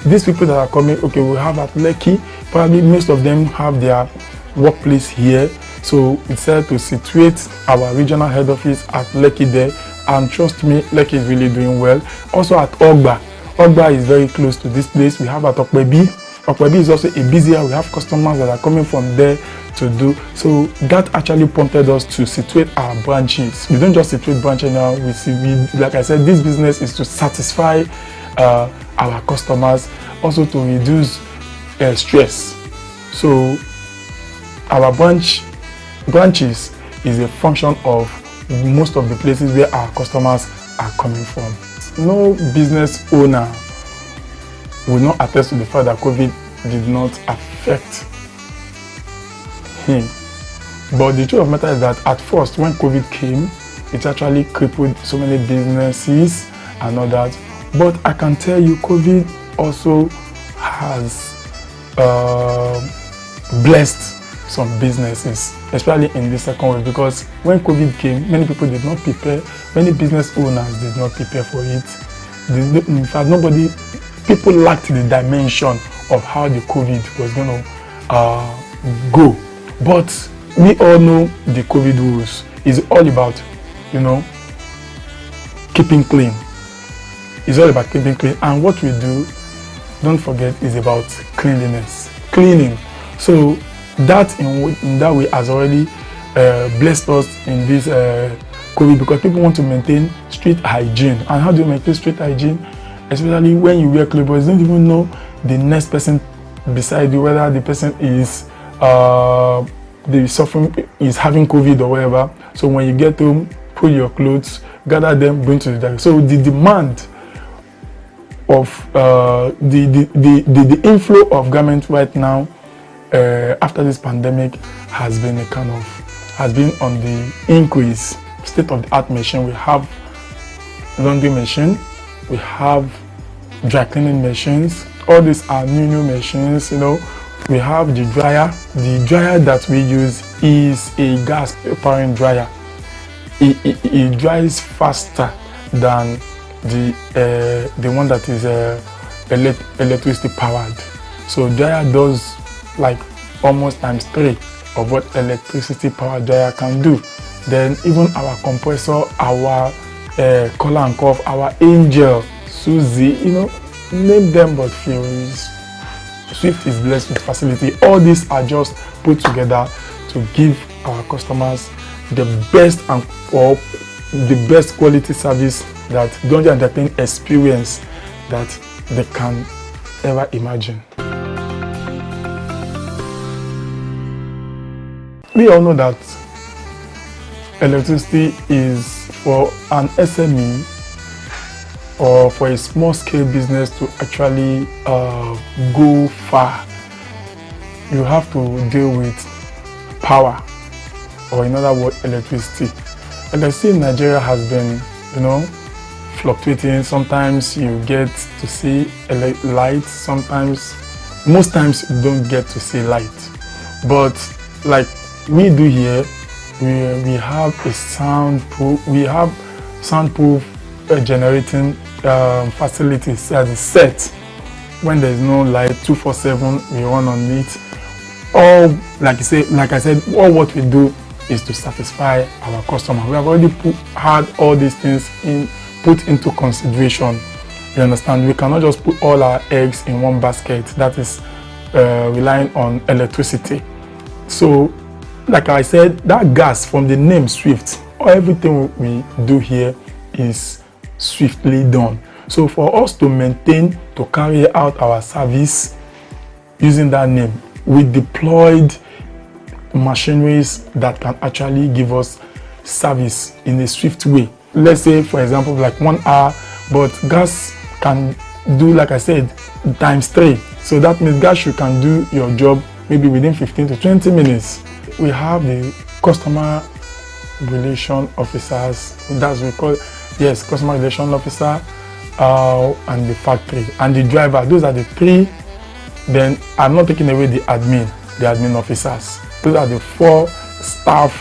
these people that are coming, okay, we have at Lekki, probably most of them have their workplace here. So we decided to situate our regional head office at Lekki there, and trust me, Lekki is really doing well. Also at Ogba. Ogba is very close to this place. We have at Okpebi. Okpebi is also a busy area. We have customers that are coming from there to do. So that actually prompted us to situate our branches. We don't just situate branches now. Like I said, this business is to satisfy our customers, also to reduce stress. So our branches is a function of most of the places where our customers are coming from. No business owner will not attest to the fact that COVID did not affect him. But the truth of the matter is that at first, when COVID came, it actually crippled so many businesses and all that. But I can tell you, COVID also has blessed some businesses, especially in the second wave, because when COVID came, many people did not prepare, many business owners did not prepare for it. In fact, people lacked the dimension of how the COVID was going to go. But we all know the COVID rules is all about, keeping clean. It's all about keeping clean. And what we do, don't forget, is about cleanliness, cleaning. So that in that way has already blessed us in this COVID, because people want to maintain street hygiene. And how do you maintain street hygiene? Especially when you wear clothes, you don't even know the next person beside you, whether the person is is having COVID or whatever. So when you get home, pull your clothes, gather them, bring to the dining. So the demand of the inflow of garments right now after this pandemic has been on the increase. State-of-the-art machine. We have laundry machine, we have dry cleaning machines. All these are new machines. We have the dryer. The dryer that we use is a gas powering dryer. It dries faster than the one that is electricity powered. So dryer does like almost times 3 of what electricity powered dryer can do. Then even our compressor, our collar and cuff, our Angel, Suzy, name them but few. Swift is blessed with facility. All these are just put together to give our customers the best or the best quality service, that don't entertain experience that they can ever imagine. We all know that electricity is for an SME or for a small scale business to actually go far. You have to deal with power, or in other words, electricity. Electricity in Nigeria has been, fluctuating. Sometimes you get to see light, sometimes, most times you don't get to see light. But like we do here, we have a soundproof generating facilities as a set. When there's no light, 247, we run on it. All like I said, all what we do is to satisfy our customer. We have already had all these things put into consideration. You understand? We cannot just put all our eggs in one basket. That is relying on electricity. So, like I said, that gas from the name Swift, everything we do here is swiftly done. So for us to maintain, to carry out our service using that name, we deployed machineries that can actually give us service in a swift way. Let's say, for example, like 1 hour, but gas can do, like I said, ×3. So that means gas, you can do your job maybe within 15 to 20 minutes. We have the customer relation officers, that's we call, yes, customer relation officer, and the factory and the driver. Those are the three. Then I'm not taking away the admin officers. Those are the 4 staff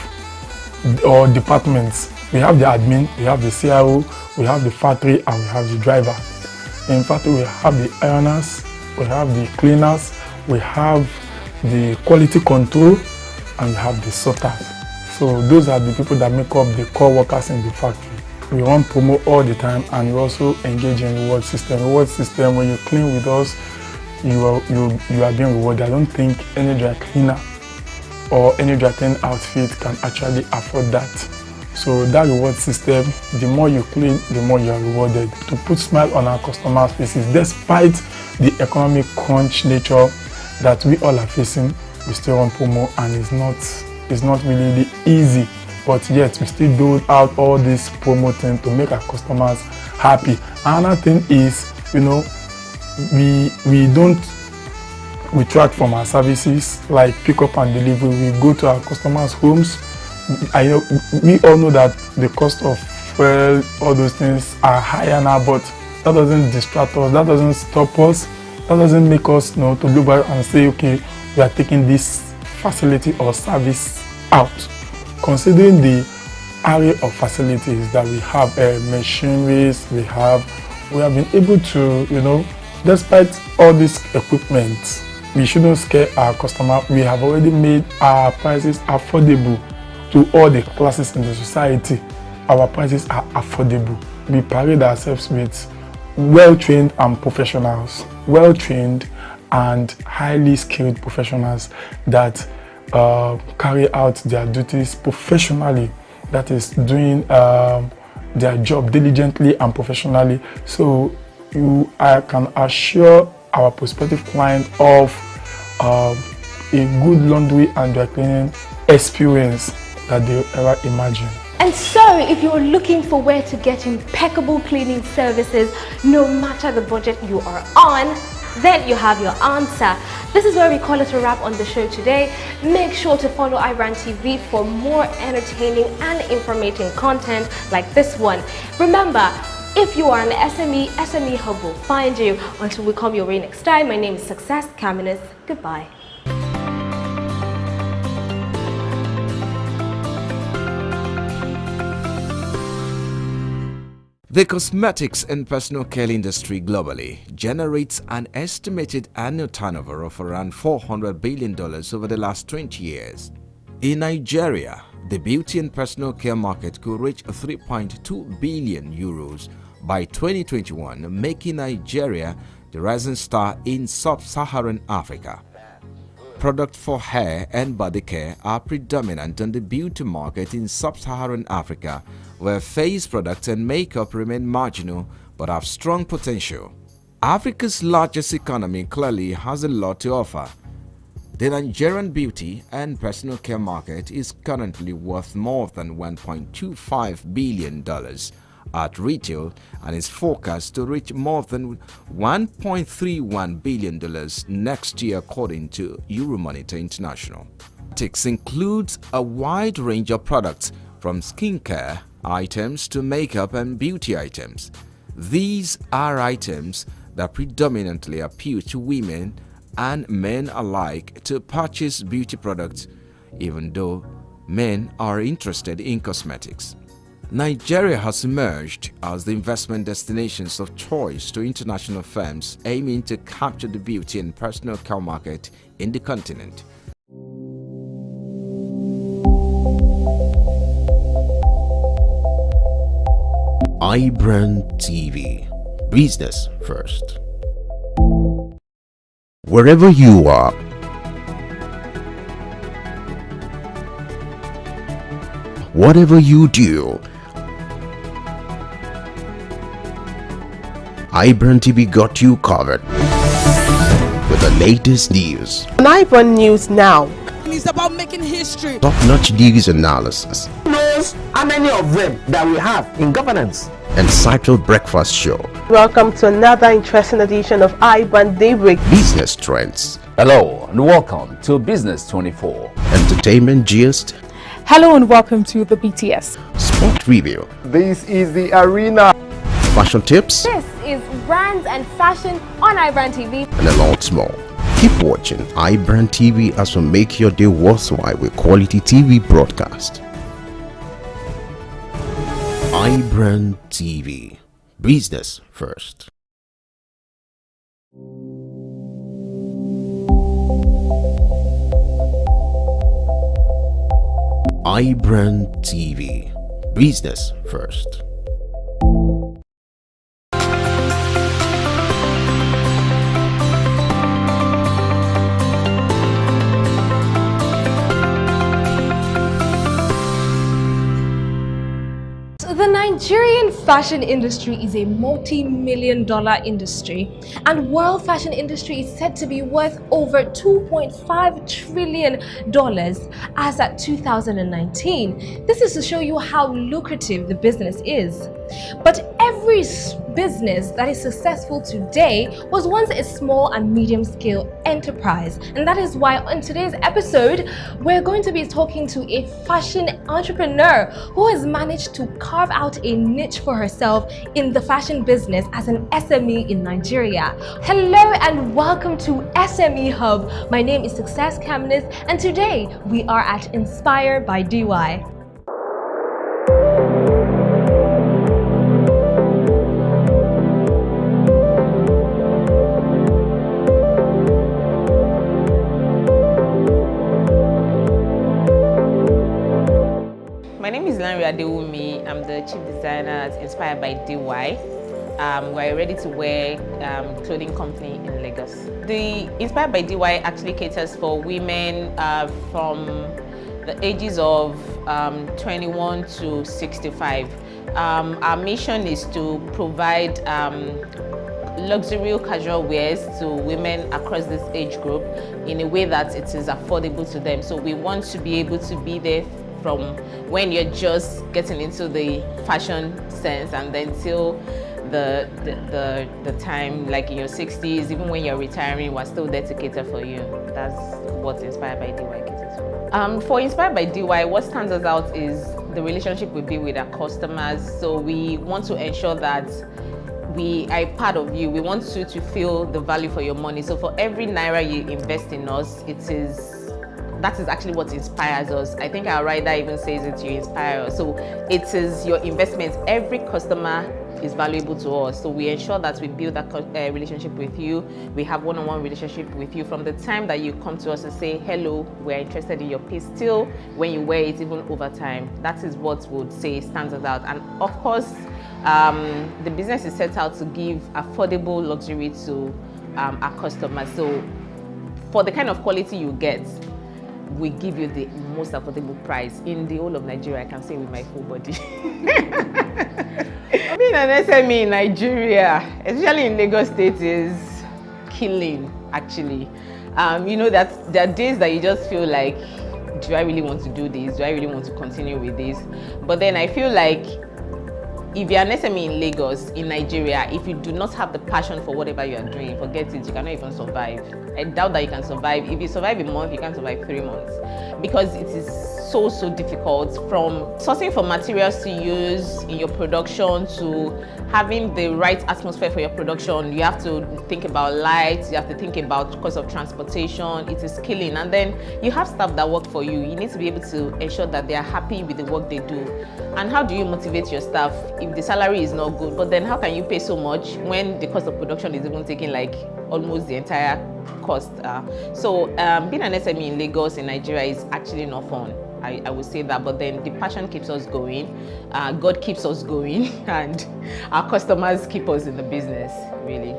or departments. We have the admin, we have the CRO, we have the factory, and we have the driver. In fact, we have the ironers, we have the cleaners, we have the quality control, and we have the sorters. So those are the people that make up the core workers in the factory. We run promo all the time, and we also engage in reward system. Reward system, when you clean with us, you are being rewarded. I don't think any dry cleaner or any dry cleaning outfit can actually afford that. So that reward system, the more you clean, the more you are rewarded. To put smile on our customers' faces, despite the economic crunch nature that we all are facing, we still run promo, and it's not really easy. But yet we still do out all this promo thing to make our customers happy. Another thing is, you know, we don't retract from our services like pick up and delivery. We go to our customers' homes. We all know that the cost of fuel, all those things are higher now, but that doesn't distract us, that doesn't stop us, that doesn't make us, you know, to look back and say, okay, we are taking this facility or service out. Considering the array of facilities that we have, machineries, we have been able to, you know, despite all this equipment, we shouldn't scare our customer. We have already made our prices affordable to all the classes in the society. Our prices are affordable. We parade ourselves with well-trained and professionals, well-trained and highly skilled professionals that carry out their duties professionally, that is doing their job diligently and professionally. So I can assure our prospective client of a good laundry and dry cleaning experience that they ever imagine. And so, if you're looking for where to get impeccable cleaning services, no matter the budget you are on, then you have your answer. This is where we call it a wrap on the show today. Make sure to follow iBrandTV for more entertaining and informative content like this one. Remember, if you are an SME Hub will find you. Until we come your way next time, my name is Success Caminus. Goodbye. The cosmetics and personal care industry globally generates an estimated annual turnover of around $400 billion over the last 20 years. In Nigeria, the beauty and personal care market could reach 3.2 billion euros by 2021, making Nigeria the rising star in sub-Saharan Africa. Products for hair and body care are predominant on the beauty market in sub-Saharan Africa, where face products and makeup remain marginal but have strong potential. Africa's largest economy clearly has a lot to offer. The Nigerian beauty and personal care market is currently worth more than $1.25 billion at retail and is forecast to reach more than $1.31 billion next year, according to Euromonitor International. Cosmetics includes a wide range of products from skincare items to makeup and beauty items. These are items that predominantly appeal to women and men alike to purchase beauty products, even though men are interested in cosmetics. Nigeria has emerged as the investment destinations of choice to international firms aiming to capture the beauty and personal care market in the continent. iBrandTV. Business first. Wherever you are, whatever you do, iBrandTV got you covered with the latest news. On iBrand News Now. It's about making history. Top-notch news analysis. Who knows how many of them that we have in governance? Insightful breakfast show. Welcome to another interesting edition of iBrand Daybreak. Business trends. Hello and welcome to Business 24. Entertainment gist. Hello and welcome to the BTS. Sport review. This is the arena. Fashion tips. This is brands and fashion on iBrandTV. And a lot more. Keep watching iBrandTV as we make your day worthwhile with quality TV broadcast. iBrandTV. Business first. iBrandTV. Business first. The Nigerian fashion industry is a multi-million-dollar industry, and world fashion industry is said to be worth over $2.5 trillion as at 2019. This is to show you how lucrative the business is. But every business that is successful today was once a small and medium-scale enterprise, and that is why on today's episode we're going to be talking to a fashion entrepreneur who has managed to carve out a niche for herself in the fashion business as an SME in Nigeria. Hello and welcome to SME Hub. My name is Success Kamnis, and today we are at Inspire by DY. I'm the chief designer at Inspired by DY. We're a ready-to-wear clothing company in Lagos. The Inspired by DY actually caters for women from the ages of 21 to 65. Our mission is to provide luxury casual wears to women across this age group in a way that it is affordable to them. So we want to be able to be there from when you're just getting into the fashion sense and then till the time, like in your 60s, even when you're retiring, we're still there to cater for you. That's what Inspired by DY caters for. For Inspired by DY, what stands us out is the relationship we build with our customers. So we want to ensure that we are part of you. We want you to feel the value for your money. So for every naira you invest in us, that is actually what inspires us. I think our rider even says it, you inspire us. So it is your investment. Every customer is valuable to us. So we ensure that we build that relationship with you. We have one-on-one relationship with you from the time that you come to us and say, hello, we're interested in your piece, till when you wear it, even over time. That is what would say stands us out. And of course, the business is set out to give affordable luxury to our customers. So for the kind of quality you get, we give you the most affordable price in the whole of Nigeria. I can say with my full body. Being an SME in Nigeria, especially in Lagos State, is killing, actually. You know that there are days that you just feel like, do I really want to do this? Do I really want to continue with this? But then I feel like if you're an SME in Lagos, in Nigeria, if you do not have the passion for whatever you are doing, forget it, you cannot even survive. I doubt that you can survive. If you survive a month, you can't survive 3 months, because it is so difficult, from sourcing for materials to use in your production to having the right atmosphere for your production. You have to think about lights, you have to think about cost of transportation. It is killing. And then you have staff that work for you. You need to be able to ensure that they are happy with the work they do. And how do you motivate your staff if the salary is not good? But then how can you pay so much when the cost of production is even taking like almost the entire cost? So being an SME in Lagos, in Nigeria, is actually not fun. I would say that, but then the passion keeps us going, God keeps us going, and our customers keep us in the business, really.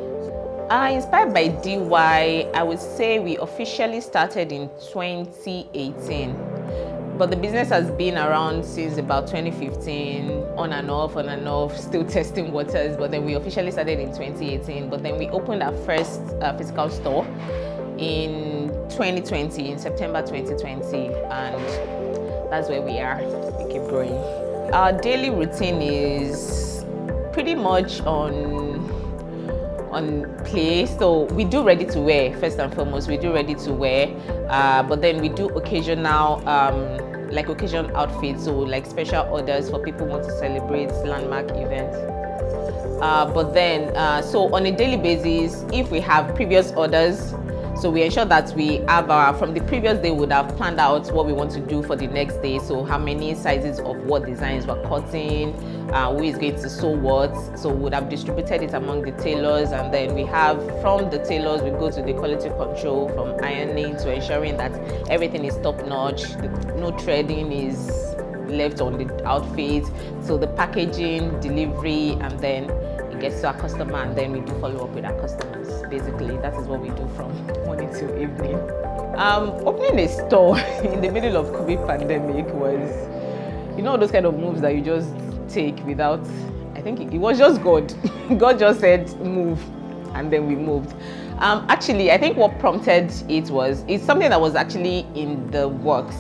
Inspired by DY, I would say we officially started in 2018, but the business has been around since about 2015, on and off, still testing waters, but then we officially started in 2018, but then we opened our first physical store in 2020, in September 2020, and that's where we are. We keep growing. Our daily routine is pretty much on play. So we do ready to wear, first and foremost. We do ready to wear, but then we do occasional like occasion outfits, so like special orders for people who want to celebrate landmark events. But then so on a daily basis, if we have previous orders, so we ensure that we have from the previous day, we would have planned out what we want to do for the next day. So how many sizes of what designs we're cutting, who is going to sew what. So we would have distributed it among the tailors, and then we have from the tailors, we go to the quality control, from ironing to ensuring that everything is top notch, no threading is left on the outfit. So the packaging, delivery, and then it gets to our customer, and then we do follow up with our customers. Basically, that is what we do from morning till evening. Opening a store in the middle of COVID pandemic was, you know, those kind of moves that you just take without, I think it was just God. God just said move, and then we moved. Actually, I think what prompted it's something that was actually in the works.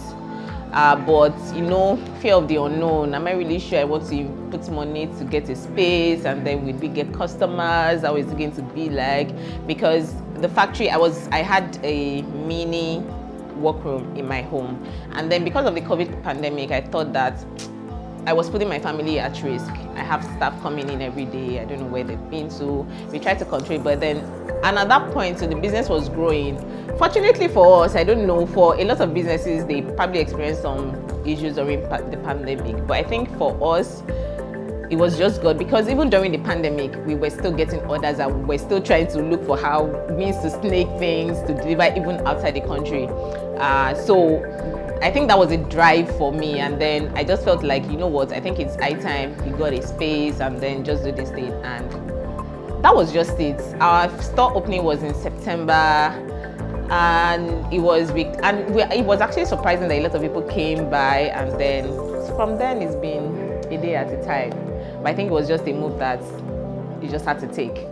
But you know, fear of the unknown. Am I really sure I want to put money to get a space, and then will we get customers? How is it going to be like? Because the factory, I had a mini workroom in my home, and then because of the COVID pandemic, I thought that I was putting my family at risk. I have staff coming in every day. I don't know where they've been to. We tried to control it, but then, and at that point, so the business was growing. Fortunately for us, I don't know, for a lot of businesses, they probably experienced some issues during the pandemic. But I think for us, it was just good, because even during the pandemic, we were still getting orders, and we were still trying to look for means to snake things, to deliver even outside the country. So I think that was a drive for me, and then I just felt like, you know what, I think it's high time you got a space and then just do this thing, and that was just it. Our store opening was in September, and it was actually surprising that a lot of people came by, and then from then it's been a day at a time. But I think it was just a move that you just had to take.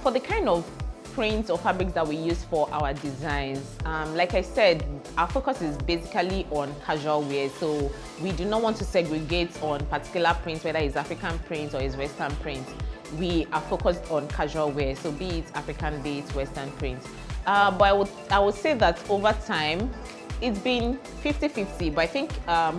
For the kind of prints or fabrics that we use for our designs, like I said, our focus is basically on casual wear. So we do not want to segregate on particular prints, whether it's African print or it's Western print. We are focused on casual wear, so be it African, be it Western print. But I would say that over time, it's been 50-50, but I think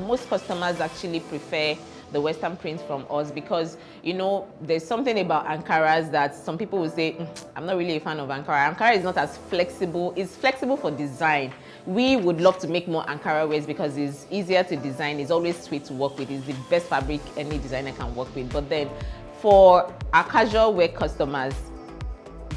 most customers actually prefer the Western prints from us, because, you know, there's something about Ankaras that some people will say, I'm not really a fan of Ankara. Ankara is not as flexible. It's flexible for design. We would love to make more Ankara wears because it's easier to design. It's always sweet to work with. It's the best fabric any designer can work with. But then for our casual wear customers,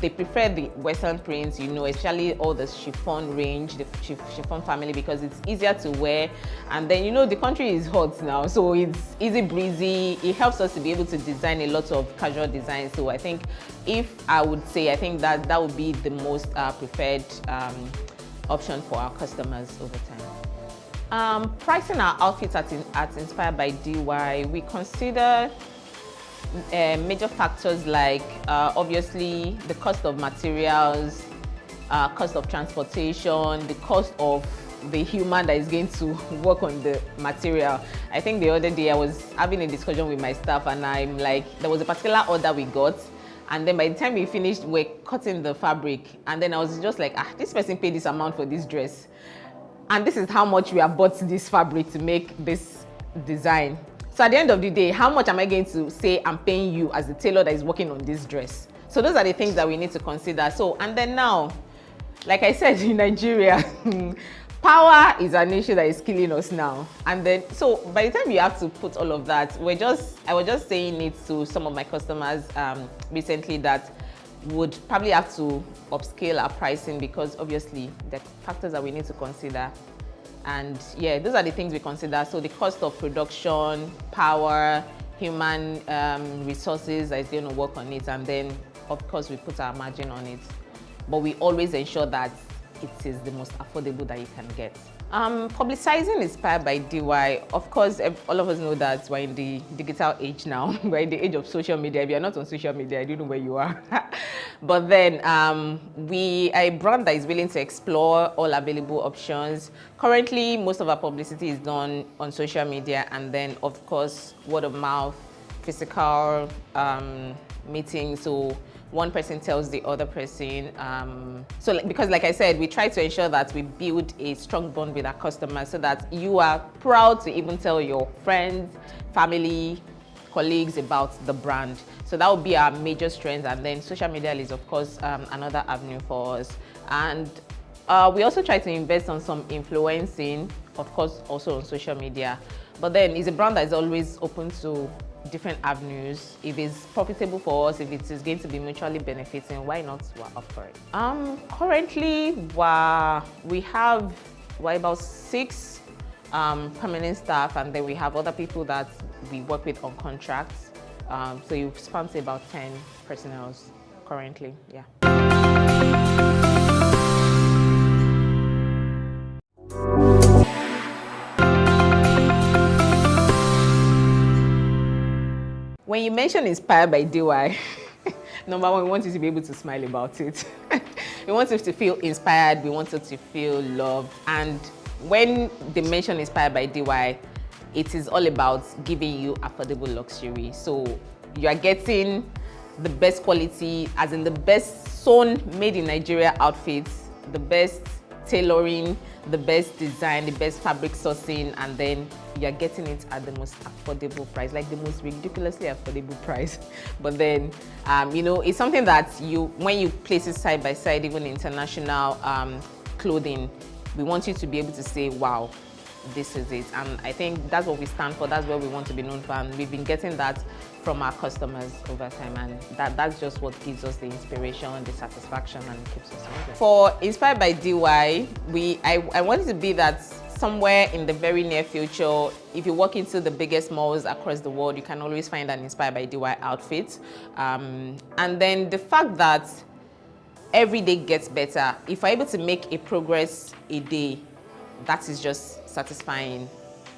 they prefer the Western prints, you know, especially all the chiffon range, the chiffon family, because it's easier to wear. And then, you know, the country is hot now, so it's easy breezy. It helps us to be able to design a lot of casual designs. So I think, if I would say, I think that would be the most preferred option for our customers over time. Pricing our outfits at Inspired by DY, we consider major factors like obviously the cost of materials, cost of transportation, the cost of the human that is going to work on the material. I think the other day I was having a discussion with my staff, and I'm like, there was a particular order we got, and then by the time we finished, we're cutting the fabric, and then I was just like, this person paid this amount for this dress, and this is how much we have bought this fabric to make this design. So at the end of the day, how much am I going to say I'm paying you as the tailor that is working on this dress? So those are the things that we need to consider. So, and then now, like I said, in Nigeria, power is an issue that is killing us now. And then, so by the time you have to put all of that, I was just saying it to some of my customers recently that would probably have to upscale our pricing, because obviously the factors that we need to consider. And yeah, those are the things we consider. So the cost of production, power, human resources that is going to work on it, and then of course we put our margin on it. But we always ensure that it is the most affordable that you can get. Publicizing Inspired by DY, of course, all of us know that we're in the digital age now. We're in the age of social media. If you're not on social media, I don't know where you are. But then we are a brand that is willing to explore all available options. Currently, most of our publicity is done on social media, and then of course, word of mouth, physical meetings. So one person tells the other person. Because like I said, we try to ensure that we build a strong bond with our customers, so that you are proud to even tell your friends, family, colleagues about the brand. So that would be our major strength. And then social media is of course another avenue for us. And we also try to invest on some influencing, of course also on social media. But then it's a brand that is always open to different avenues. If it's profitable for us, if it is going to be mutually benefiting, why not offer it? Currently, we have about 6 permanent staff, and then we have other people that we work with on contracts. So you span about 10 personnel currently, yeah. When you mention Inspired by DY, number one, we want you to be able to smile about it. We want you to feel inspired, we want you to feel loved. And when they mention Inspired by DY, it is all about giving you affordable luxury. So you are getting the best quality, as in the best sewn, made in Nigeria outfits, the best tailoring, the best design, the best fabric sourcing, and then you're getting it at the most affordable price, like the most ridiculously affordable price. But then, you know, it's something that when you place it side by side, even international clothing, we want you to be able to say, wow, this is it. And I think that's what we stand for. That's what we want to be known for. And we've been getting that from our customers over time. And that's just what gives us the inspiration, the satisfaction, and keeps us moving. For Inspired by DY, I want it to be that somewhere in the very near future, if you walk into the biggest malls across the world, you can always find an Inspired by DY outfit. And then the fact that every day gets better. If we're able to make a progress a day, that is just satisfying.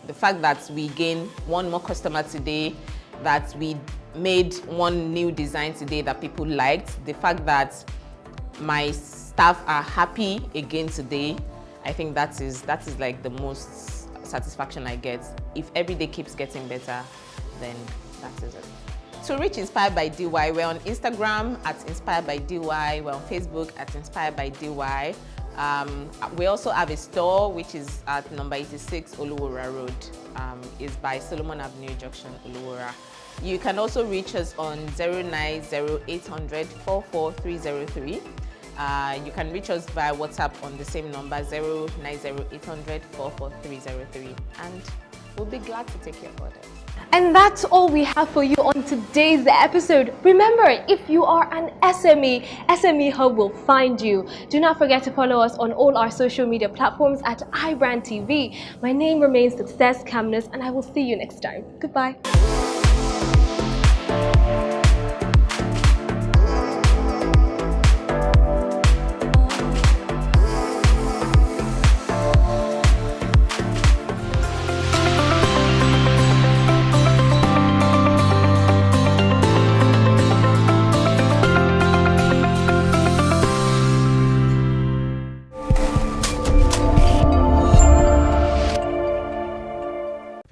The fact that we gain one more customer today, that we made one new design today that people liked, the fact that my staff are happy again today, I think that is like the most satisfaction I get. If every day keeps getting better, then that is it. To reach Inspired by DY, we're on Instagram at Inspired by DY, we're on Facebook at Inspired by DY. We also have a store which is at number 86 Oluwora Road. Is by Solomon Avenue Junction, Oluwora. You can also reach us on 090-800 44303. You can reach us via WhatsApp on the same number 090-800 44303, and we'll be glad to take your orders. And that's all we have for you on today's episode. Remember, if you are an SME, SME Hub will find you. Do not forget to follow us on all our social media platforms at iBrandTV. My name remains Success Camnus, and I will see you next time. Goodbye.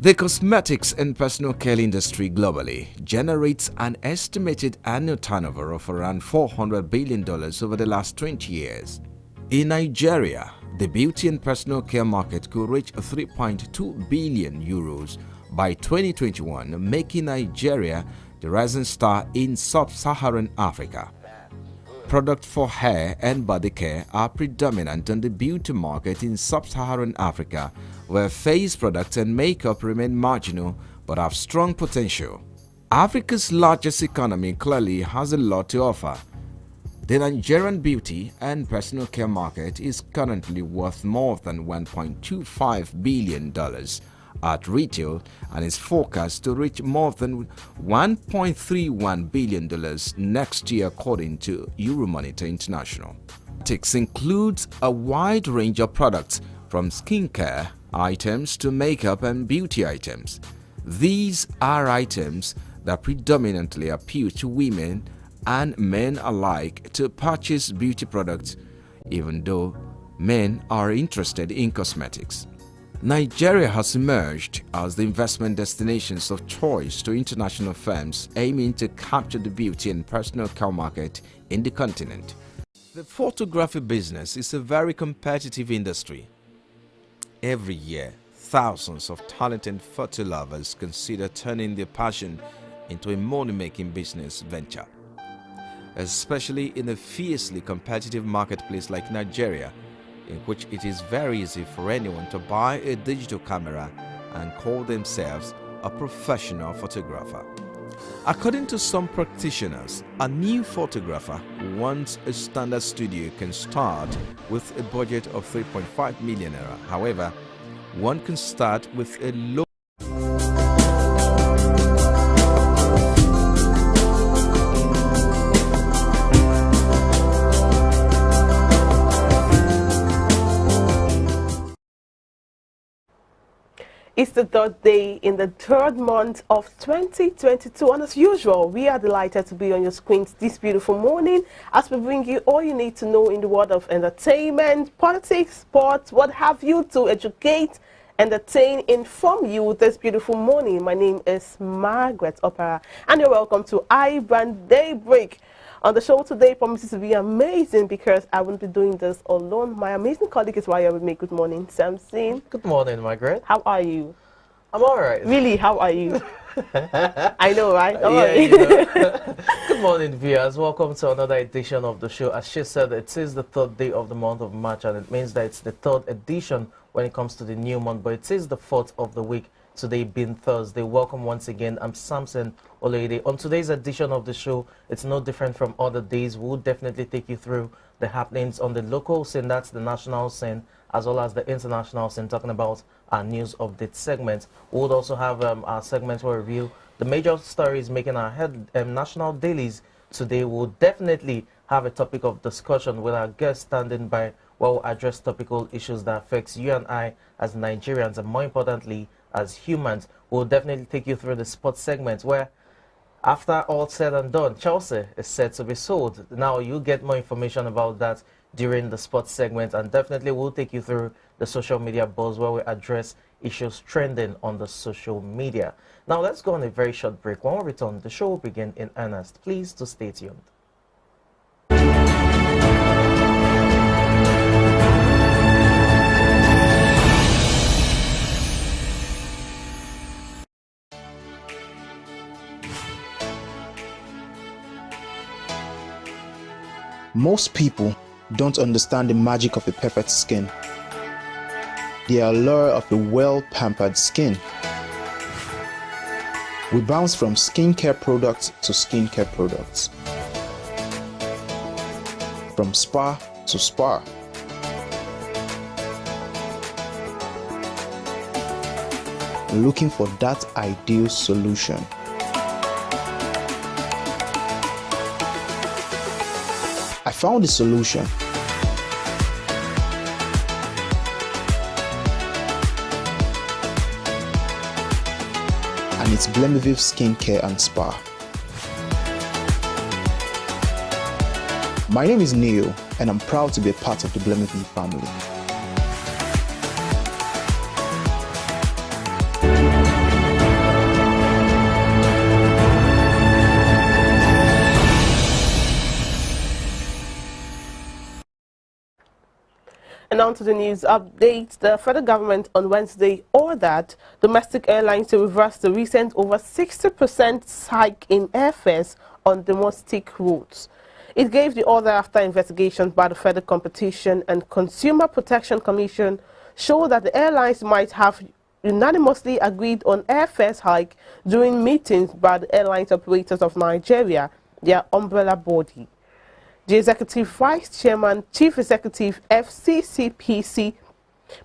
The cosmetics and personal care industry globally generates an estimated annual turnover of around $400 billion over the last 20 years. In Nigeria, the beauty and personal care market could reach 3.2 billion euros by 2021, making Nigeria the rising star in sub-Saharan Africa. Products for hair and body care are predominant on the beauty market in sub-Saharan Africa, where face products and makeup remain marginal but have strong potential. Africa's largest economy clearly has a lot to offer. The Nigerian beauty and personal care market is currently worth more than $1.25 billion at retail and is forecast to reach more than $1.31 billion next year, according to Euromonitor International. Cosmetics includes a wide range of products from skincare items to makeup and beauty items. These are items that predominantly appeal to women and men alike to purchase beauty products, even though men are interested in cosmetics. Nigeria has emerged as the investment destinations of choice to international firms aiming to capture the beauty and personal care market in the continent. The photography business is a very competitive industry. Every year, thousands of talented photo lovers consider turning their passion into a money-making business venture. Especially in a fiercely competitive marketplace like Nigeria, in which it is very easy for anyone to buy a digital camera and call themselves a professional photographer. According to some practitioners, a new photographer who wants a standard studio can start with a budget of 3.5 million naira. However, one can start with a low It's the third day in the third month of 2022, and as usual, we are delighted to be on your screens this beautiful morning as we bring you all you need to know in the world of entertainment, politics, sports, what have you, to educate, entertain, inform you this beautiful morning. My name is Margaret Opera, and you're welcome to iBrand Daybreak. On the show today promises to be amazing because I won't be doing this alone. My amazing colleague is Waya with me. Good morning, Samson. Good morning, Margaret. How are you? I'm all right. Really, how are you? I know, right? Good morning, viewers. Welcome to another edition of the show. As she said, it is the third day of the month of March, and it means that it's the third edition when it comes to the new month, but it is the fourth of the week. Today being Thursday. Welcome once again. I'm Samson Olede. On today's edition of the show, it's no different from other days. We'll definitely take you through the happenings on the local scene, that's the national scene, as well as the international scene, talking about our news update segment. We'll also have our segment where we review the major stories making our national dailies. Today we'll definitely have a topic of discussion with our guest standing by, where we'll address topical issues that affects you and I as Nigerians, and more importantly, as humans. We'll definitely take you through the sports segment where, after all said and done, Chelsea is set to be sold. Now you'll get more information about that during the sports segment, and definitely we'll take you through the social media buzz where we address issues trending on the social media. Now let's go on a very short break. When we return, the show will begin in earnest. Please to stay tuned. Most people don't understand the magic of a perfect skin, the allure of a well-pampered skin. We bounce from skincare products to skincare products, from spa to spa. Looking for that ideal solution. I found the solution. And it's Blemiviv Skincare and Spa. My name is Neil, and I'm proud to be a part of the Blemiviv family. And on to the news update. The federal government on Wednesday ordered domestic airlines to reverse the recent over 60% hike in airfares on domestic routes. It gave the order after investigations by the Federal Competition and Consumer Protection Commission show that the airlines might have unanimously agreed on airfares hike during meetings by the Airlines Operators of Nigeria, their umbrella body. The Executive Vice Chairman, Chief Executive FCCPC,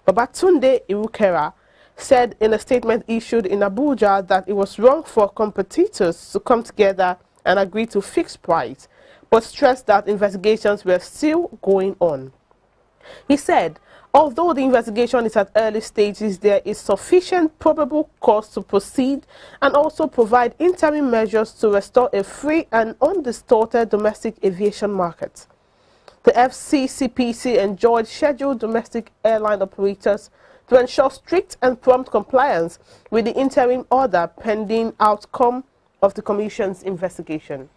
Babatunde Irukera, said in a statement issued in Abuja that it was wrong for competitors to come together and agree to fixed price, but stressed that investigations were still going on. He said, although the investigation is at early stages, there is sufficient probable cause to proceed and also provide interim measures to restore a free and undistorted domestic aviation market. The FCCPC enjoined scheduled domestic airline operators to ensure strict and prompt compliance with the interim order pending outcome of the Commission's investigation.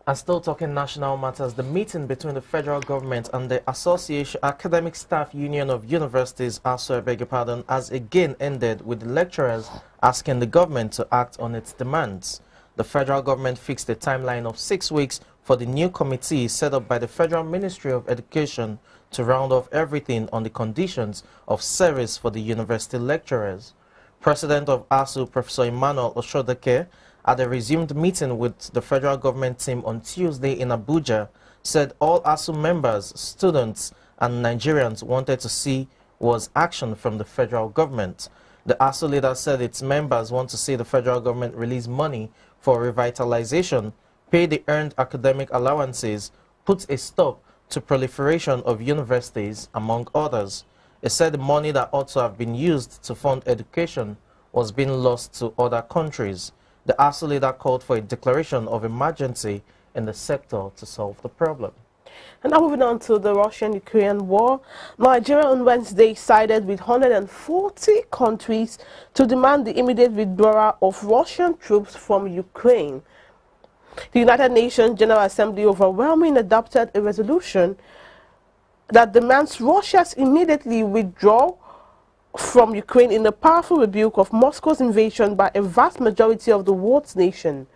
And still talking national matters, the meeting between the federal government and the Association Academic Staff Union of Universities, ASU, has again ended with the lecturers asking the government to act on its demands. The federal government fixed a timeline of 6 weeks for the new committee set up by the Federal Ministry of Education to round off everything on the conditions of service for the university lecturers. President of ASU, Professor Emmanuel Oshodeke, at a resumed meeting with the federal government team on Tuesday in Abuja, said all ASU members, students, and Nigerians wanted to see was action from the federal government. The ASU leader said its members want to see the federal government release money for revitalization, pay the earned academic allowances, put a stop to proliferation of universities, among others. It said the money that ought to have been used to fund education was being lost to other countries. The ASU leader called for a declaration of emergency in the sector to solve the problem. And now moving on to the Russian-Ukrainian war, Nigeria on Wednesday sided with 140 countries to demand the immediate withdrawal of Russian troops from Ukraine. The United Nations General Assembly overwhelmingly adopted a resolution that demands Russia's immediately withdrawal from Ukraine in a powerful rebuke of Moscow's invasion by a vast majority of the world's nations.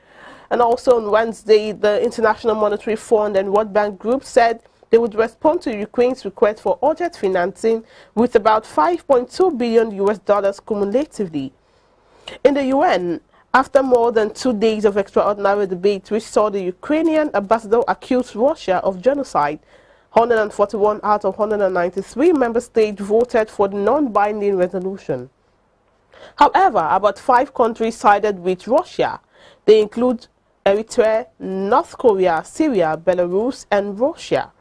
And also on Wednesday, the International Monetary Fund and World Bank Group said they would respond to Ukraine's request for urgent financing with about $5.2 billion cumulatively. In the UN, after more than 2 days of extraordinary debate which saw the Ukrainian ambassador accuse Russia of genocide, 141 out of 193 member states voted for the non-binding resolution. However, about 5 countries sided with Russia. They include Eritrea, North Korea, Syria, Belarus, and Russia.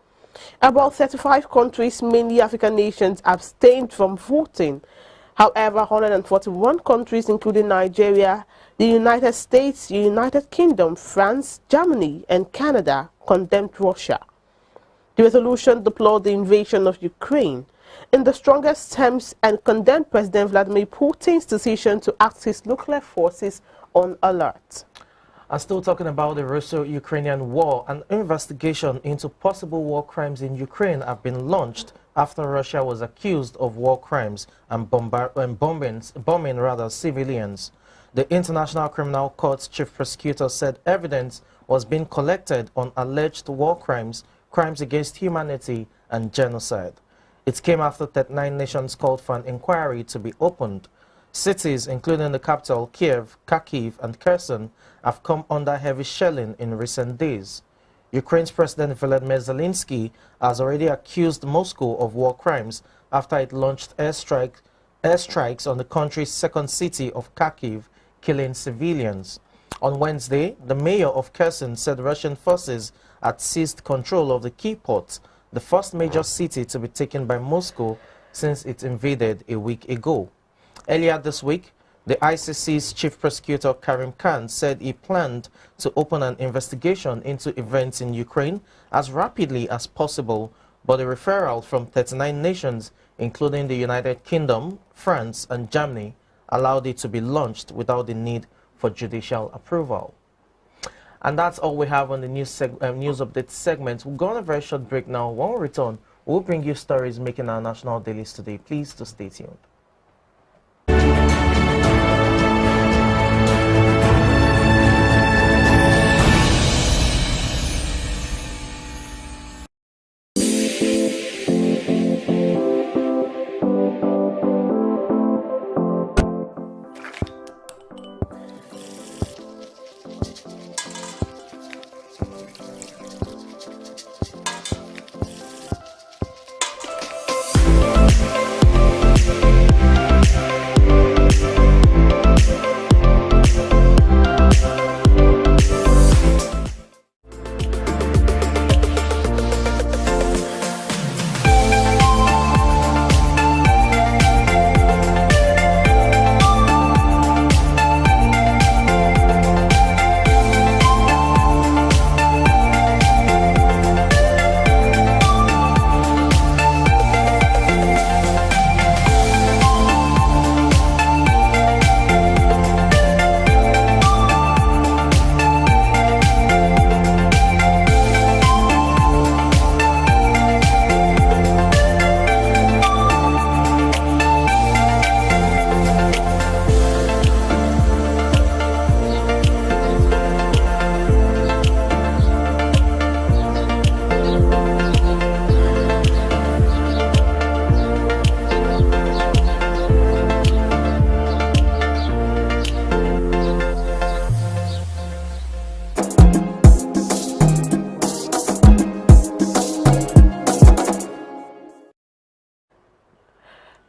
About 35 countries, mainly African nations, abstained from voting. However, 141 countries, including Nigeria, the United States, the United Kingdom, France, Germany, and Canada, condemned Russia. The resolution deplored the invasion of Ukraine in the strongest terms and condemned President Vladimir Putin's decision to act his nuclear forces on alert. And still talking about the Russo-Ukrainian war, an investigation into possible war crimes in Ukraine have been launched after Russia was accused of war crimes and bombing civilians. The International Criminal Court's chief prosecutor said evidence was being collected on alleged war crimes crimes against humanity, and genocide. It came after 39 nations called for an inquiry to be opened. Cities, including the capital, Kiev, Kharkiv, and Kherson, have come under heavy shelling in recent days. Ukraine's President Volodymyr Zelensky has already accused Moscow of war crimes after it launched airstrikes on the country's second city of Kharkiv, killing civilians. On Wednesday, the mayor of Kherson said Russian forces had seized control of the key port, the first major city to be taken by Moscow since it invaded a week ago. Earlier this week, the ICC's chief prosecutor Karim Khan said he planned to open an investigation into events in Ukraine as rapidly as possible, but a referral from 39 nations, including the United Kingdom, France, and Germany, allowed it to be launched without the need for judicial approval. And that's all we have on the news update segment. We'll go on a very short break now. When we return, we'll bring you stories making our national dailies today. Please to stay tuned.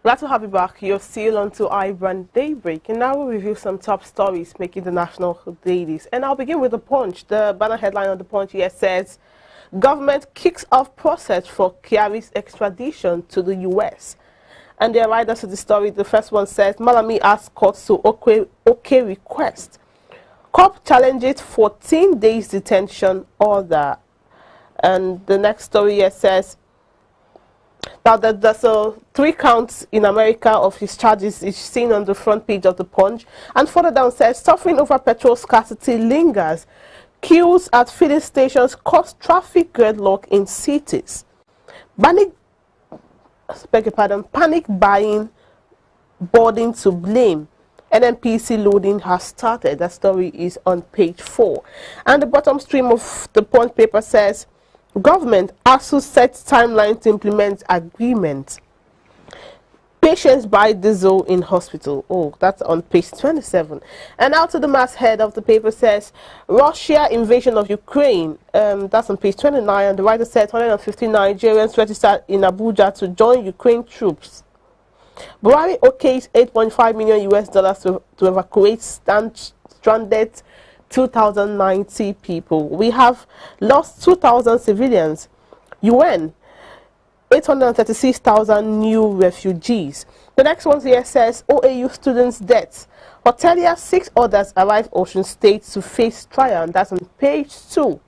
Glad to have you back. You're still on to iBrand Daybreak, and now we'll review some top stories making the national dailies. And I'll begin with The Punch. The banner headline on The Punch here says, government kicks off process for Kyari's extradition to the U.S. And there are riders to the story. The first one says, Malami asks court to okay request. Cop challenges 14 days detention order. And the next story here says, now that there's 3 counts in America of his charges is seen on the front page of The Punch. And further down says, suffering over petrol scarcity lingers. Queues at filling stations cause traffic gridlock in cities. Panic buying, boarding to blame. NNPC loading has started. That story is on page 4. And the bottom stream of the Punch paper says, government also sets timeline to implement agreement. Patients buy diesel in hospital. Oh, that's on page 27. And out to the masthead of the paper says, Russia invasion of Ukraine. That's on page 29. And the writer said 150 Nigerians registered in Abuja to join Ukraine troops. Buhari okays $8.5 million to evacuate stranded 2,090 people. We have lost 2,000 civilians. UN, 836,000 new refugees. The next one here says, OAU students' deaths. Hotelier 6 others arrive Ocean State to face trial. And that's on page 2.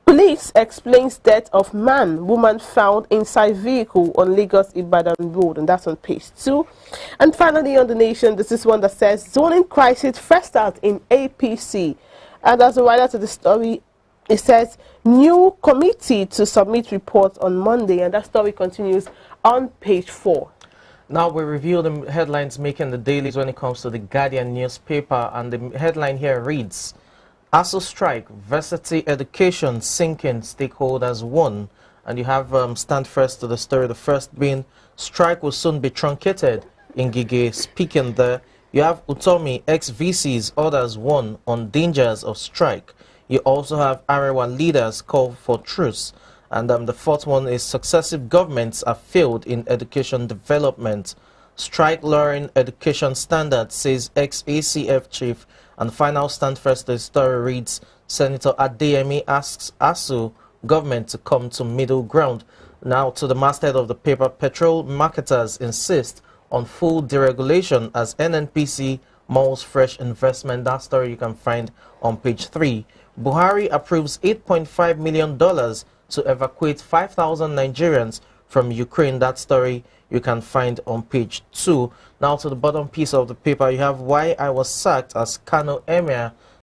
Police explains death of woman found inside vehicle on Lagos-Ibadan Road, and that's on page 2. And finally on The Nation, this is one that says, zoning crisis first out in APC. And as a writer to the story, it says, new committee to submit report on Monday, and that story continues on page 4. Now we review the headlines making the dailies when it comes to the Guardian newspaper, and the headline here reads, ASU strike, varsity education sinking, stakeholders won. And you have stand first to the story. The first being strike will soon be truncated in Gige. Speaking there, you have Utomi, ex-VCs, others won on dangers of strike. You also have Arewa leaders call for truce. And the fourth one is successive governments have failed in education development. Strike lowering education standards, says ex-ACF chief. And final stand first to the story reads, Senator Adeyemi asks ASU government to come to middle ground. Now to the masthead of the paper, petrol marketers insist on full deregulation as NNPC mulls fresh investment. That story you can find on page 3. Buhari approves $8.5 million to evacuate 5,000 Nigerians from Ukraine. That story you can find on page 2. Now to the bottom piece of the paper, you have why I was sacked as Kano Emir.